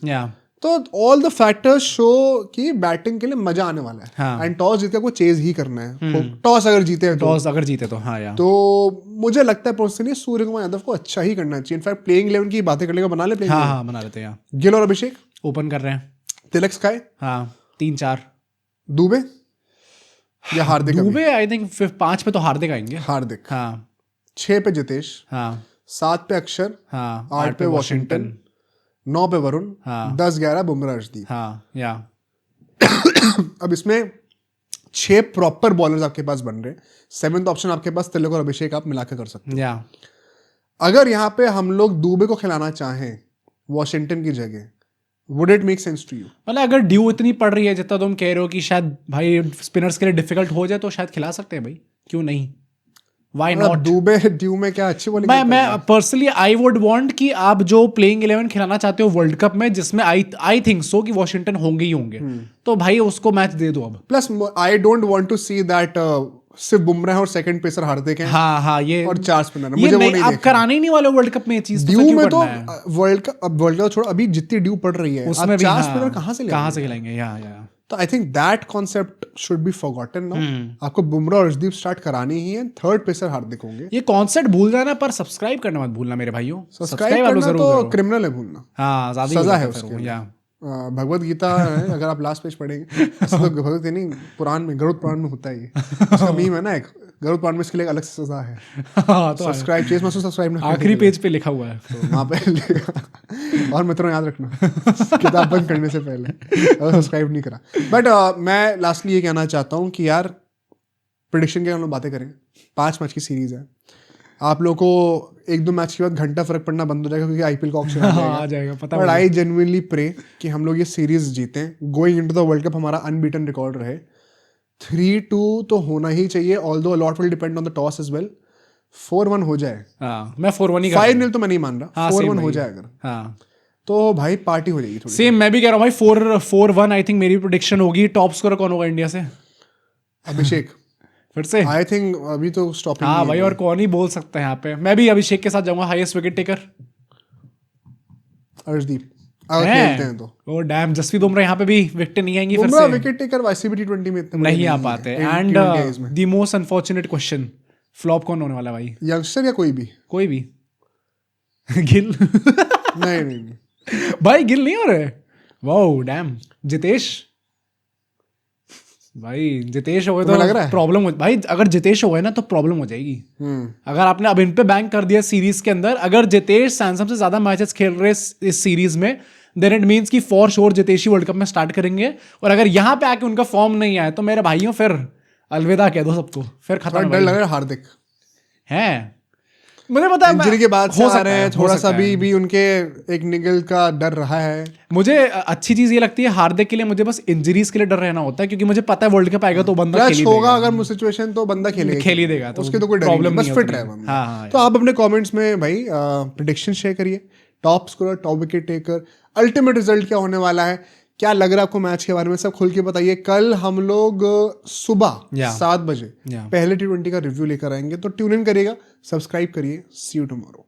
[SPEAKER 1] तो ऑल द फैक्टर्स शो कि बैटिंग के लिए मजा आने वाला है। एंड टॉस जीत के आपको चेज ही करना है। टॉस अगर जीते तो
[SPEAKER 2] हाँ यार।
[SPEAKER 1] तो मुझे लगता है पर्सनली सूर्य कुमार यादव को अच्छा ही करना चाहिए। इनफैक्ट प्लेइंग 11 की बातें करने का बना ले।
[SPEAKER 2] हाँ, बना लेते हैं।
[SPEAKER 1] गिल और अभिषेक
[SPEAKER 2] ओपन कर रहे हैं।
[SPEAKER 1] तिलक स्काई,
[SPEAKER 2] हाँ 3-4।
[SPEAKER 1] दुबे या हार्दिक?
[SPEAKER 2] दुबे आई थिंक 5 पे तो हार्दिक आएंगे।
[SPEAKER 1] हार्दिक,
[SPEAKER 2] हाँ।
[SPEAKER 1] 6 पे जितेश,
[SPEAKER 2] हाँ
[SPEAKER 1] 7 पे अक्षर,
[SPEAKER 2] हाँ
[SPEAKER 1] 8 पे वॉशिंगटन, 9 पे वरुण,
[SPEAKER 2] हाँ
[SPEAKER 1] 10-11 बुमराह अर्शदीप।
[SPEAKER 2] हाँ या
[SPEAKER 1] अब इसमें 6 प्रॉपर बॉलर्स आपके पास बन रहे। 7th ऑप्शन आपके पास तिलक और अभिषेक आप मिला के कर सकते
[SPEAKER 2] या
[SPEAKER 1] हो। अगर यहाँ पे हम लोग दुबे को खिलाना चाहें वॉशिंगटन की जगह, would it make sense to you?
[SPEAKER 2] मतलब अगर ड्यू इतनी पड़ रही है जितना तुम कह रहे हो कि शायद भाई स्पिनर्स के लिए डिफिकल्ट हो जाए, तो शायद खिला सकते हैं भाई, क्यों नहीं? Why not?
[SPEAKER 1] दुबे ड्यू में क्या अच्छी बॉलिंग?
[SPEAKER 2] मैं पर्सनली आई वुड वांट कि आप जो प्लेइंग 11 खिलाना चाहते हो वर्ल्ड कप में, जिसमें आई थिंक सो कि वॉशिंगटन होंगे ही होंगे, तो भाई उसको मैच दे दो अब।
[SPEAKER 1] Plus I don't want to see that सिर्फ बुमराह और सेकंड पेसर हार्दिक हैं।
[SPEAKER 2] हाँ ये
[SPEAKER 1] और 4 स्पिनर,
[SPEAKER 2] ये
[SPEAKER 1] मुझे वो नहीं
[SPEAKER 2] आप कराने ही नहीं वाले वर्ल्ड कप में ये चीज।
[SPEAKER 1] ड्यू में तो वर्ल्ड कप छोड़ो, अभी जितनी ड्यू पड़ रही है
[SPEAKER 2] उसमें भी
[SPEAKER 1] 4 स्पिनर कहाँ से
[SPEAKER 2] खिलाएंगे? या
[SPEAKER 1] तो I think that concept should be forgotten now. आपको बुमराह और अर्शदीप स्टार्ट करानी ही है, 3rd पेसर हार्दिक होंगे।
[SPEAKER 2] ये कॉन्सेप्ट भूल जाना, पर सब्सक्राइब करना मत भूलना मेरे भाइयों।
[SPEAKER 1] सब्सक्राइब करना तो क्रिमिनल है, भूलना।
[SPEAKER 2] हाँ,
[SPEAKER 1] सजा है उसके। भगवत गीता है, अगर आप लास्ट पेज पढ़ेंगे तो भगवत नहीं, पुराण में, गरुड़ पुराण में होता है ये। इसका मीम है ना एक, गरुड़ पुराण में इसके लिए अलग से सजा है।
[SPEAKER 2] तो
[SPEAKER 1] सब्सक्राइब चेस मसू सब्सक्राइब ना,
[SPEAKER 2] आखिरी पेज पे लिखा हुआ है
[SPEAKER 1] तो वहाँ पे। और मित्रों याद रखना किताब बंद करने से पहले अगर सब्सक्राइब नहीं करा। बट मैं लास्टली ये कहना चाहता हूँ कि यार प्रेडिक्शन के हम लोग बातें करें, 5 मैच की सीरीज है। आप लोगों को 1-2 मैच के बाद घंटा फर्क पड़ना बंद हो जाएगा, क्योंकि आईपीएल का ऑप्शन आ जाएगा।
[SPEAKER 2] पता
[SPEAKER 1] बट आई जेन्युइनली प्रे कि हम लोग ये सीरीज जीतें, going into the world cup हमारा अनबीटन रिकॉर्ड रहे। 3-2 तो होना ही चाहिए, although a lot will depend on the toss as well. 4-1 हो जाए।
[SPEAKER 2] मैं 4-1 ही
[SPEAKER 1] 5-0 तो मैं नहीं मान रहा, 4-1 हो जाए अगर, तो भाई पार्टी हो जाएगी थोड़ी।
[SPEAKER 2] सेम मैं भी कह रहा हूँ भाई, 4-1 आई थिंक मेरी प्रेडिक्शन होगी। टॉप स्कोर कौन होगा इंडिया से?
[SPEAKER 1] अभिषेक
[SPEAKER 2] फिर से
[SPEAKER 1] आई थिंक अभी तो स्टॉपिंग।
[SPEAKER 2] हाँ भाई, और कौन ही बोल सकता है यहाँ पे? मैं भी अभिषेक के साथ जाऊंगा, हाईएस्ट विकेट टेकर
[SPEAKER 1] अर्शदीप अगर खेलते हैं तो।
[SPEAKER 2] ओ डैम, जसप्रीत बुमराह यहाँ पे भी विकेट नहीं आएंगी फिर
[SPEAKER 1] बुमराह
[SPEAKER 2] से।
[SPEAKER 1] विकेट टेकर वैसे भी T20 में इतने
[SPEAKER 2] नहीं आ पाते। And the most unfortunate question, flop कौन होने वाला है भाई?
[SPEAKER 1] यंगस्टर या कोई भी?
[SPEAKER 2] कोई भी। गिल।
[SPEAKER 1] नहीं
[SPEAKER 2] भाई गिल नहीं हो रहे? Wow dam. जितेश भाई, जितेश हो गए
[SPEAKER 1] तुम्हें लग रहा
[SPEAKER 2] तो
[SPEAKER 1] है?
[SPEAKER 2] प्रॉब्लम हो भाई। अगर जितेश हो गए ना तो प्रॉब्लम हो जाएगी। अगर आपने अब इन पे बैंक कर दिया सीरीज के अंदर, अगर जितेश सैमसंग से ज्यादा मैचेस खेल रहे इस सीरीज में, देन इट मीन्स कि for sure Jitesh he world cup में स्टार्ट करेंगे। और अगर यहाँ पे आके उनका फॉर्म नहीं आया तो मेरे भाइयों फिर अलविदा कह दो सबको, फिर खत्म
[SPEAKER 1] डर लग रहा है हार्दिक
[SPEAKER 2] है। मुझे पता है
[SPEAKER 1] इंजरी के बाद से
[SPEAKER 2] हो
[SPEAKER 1] आ
[SPEAKER 2] सकता
[SPEAKER 1] रहे
[SPEAKER 2] है,
[SPEAKER 1] हैं,
[SPEAKER 2] हो
[SPEAKER 1] थोड़ा
[SPEAKER 2] सकता
[SPEAKER 1] सा
[SPEAKER 2] है।
[SPEAKER 1] भी उनके एक निगल का डर रहा है।
[SPEAKER 2] मुझे अच्छी चीज ये लगती है हार्दिक के लिए, मुझे बस इंजरीज के लिए डर रहना होता है, क्योंकि मुझे पता है वर्ल्ड कप आएगा तो बंदा खेल ही
[SPEAKER 1] होगा
[SPEAKER 2] देगा।
[SPEAKER 1] अगर सिचुएशन तो बंदा खेलेगा
[SPEAKER 2] खेल ही देगा, तो
[SPEAKER 1] उसके तो कोई डर
[SPEAKER 2] प्रॉब्लम
[SPEAKER 1] नहीं, बस
[SPEAKER 2] नहीं
[SPEAKER 1] फिट
[SPEAKER 2] होती।
[SPEAKER 1] रहे बंदा।
[SPEAKER 2] हाँ, हाँ,
[SPEAKER 1] तो आप अपने कमेंट्स में भाई प्रेडिक्शन शेयर करिए, top scorer, top wicket taker, ultimate result क्या होने वाला है, क्या लग रहा है आपको मैच के बारे में, सब खुल के बताइए। कल हम लोग सुबह 7 बजे
[SPEAKER 2] Yeah.
[SPEAKER 1] पहले T20 का रिव्यू लेकर आएंगे, तो ट्यून इन करिएगा, सब्सक्राइब करिए। सी यू टुमारो।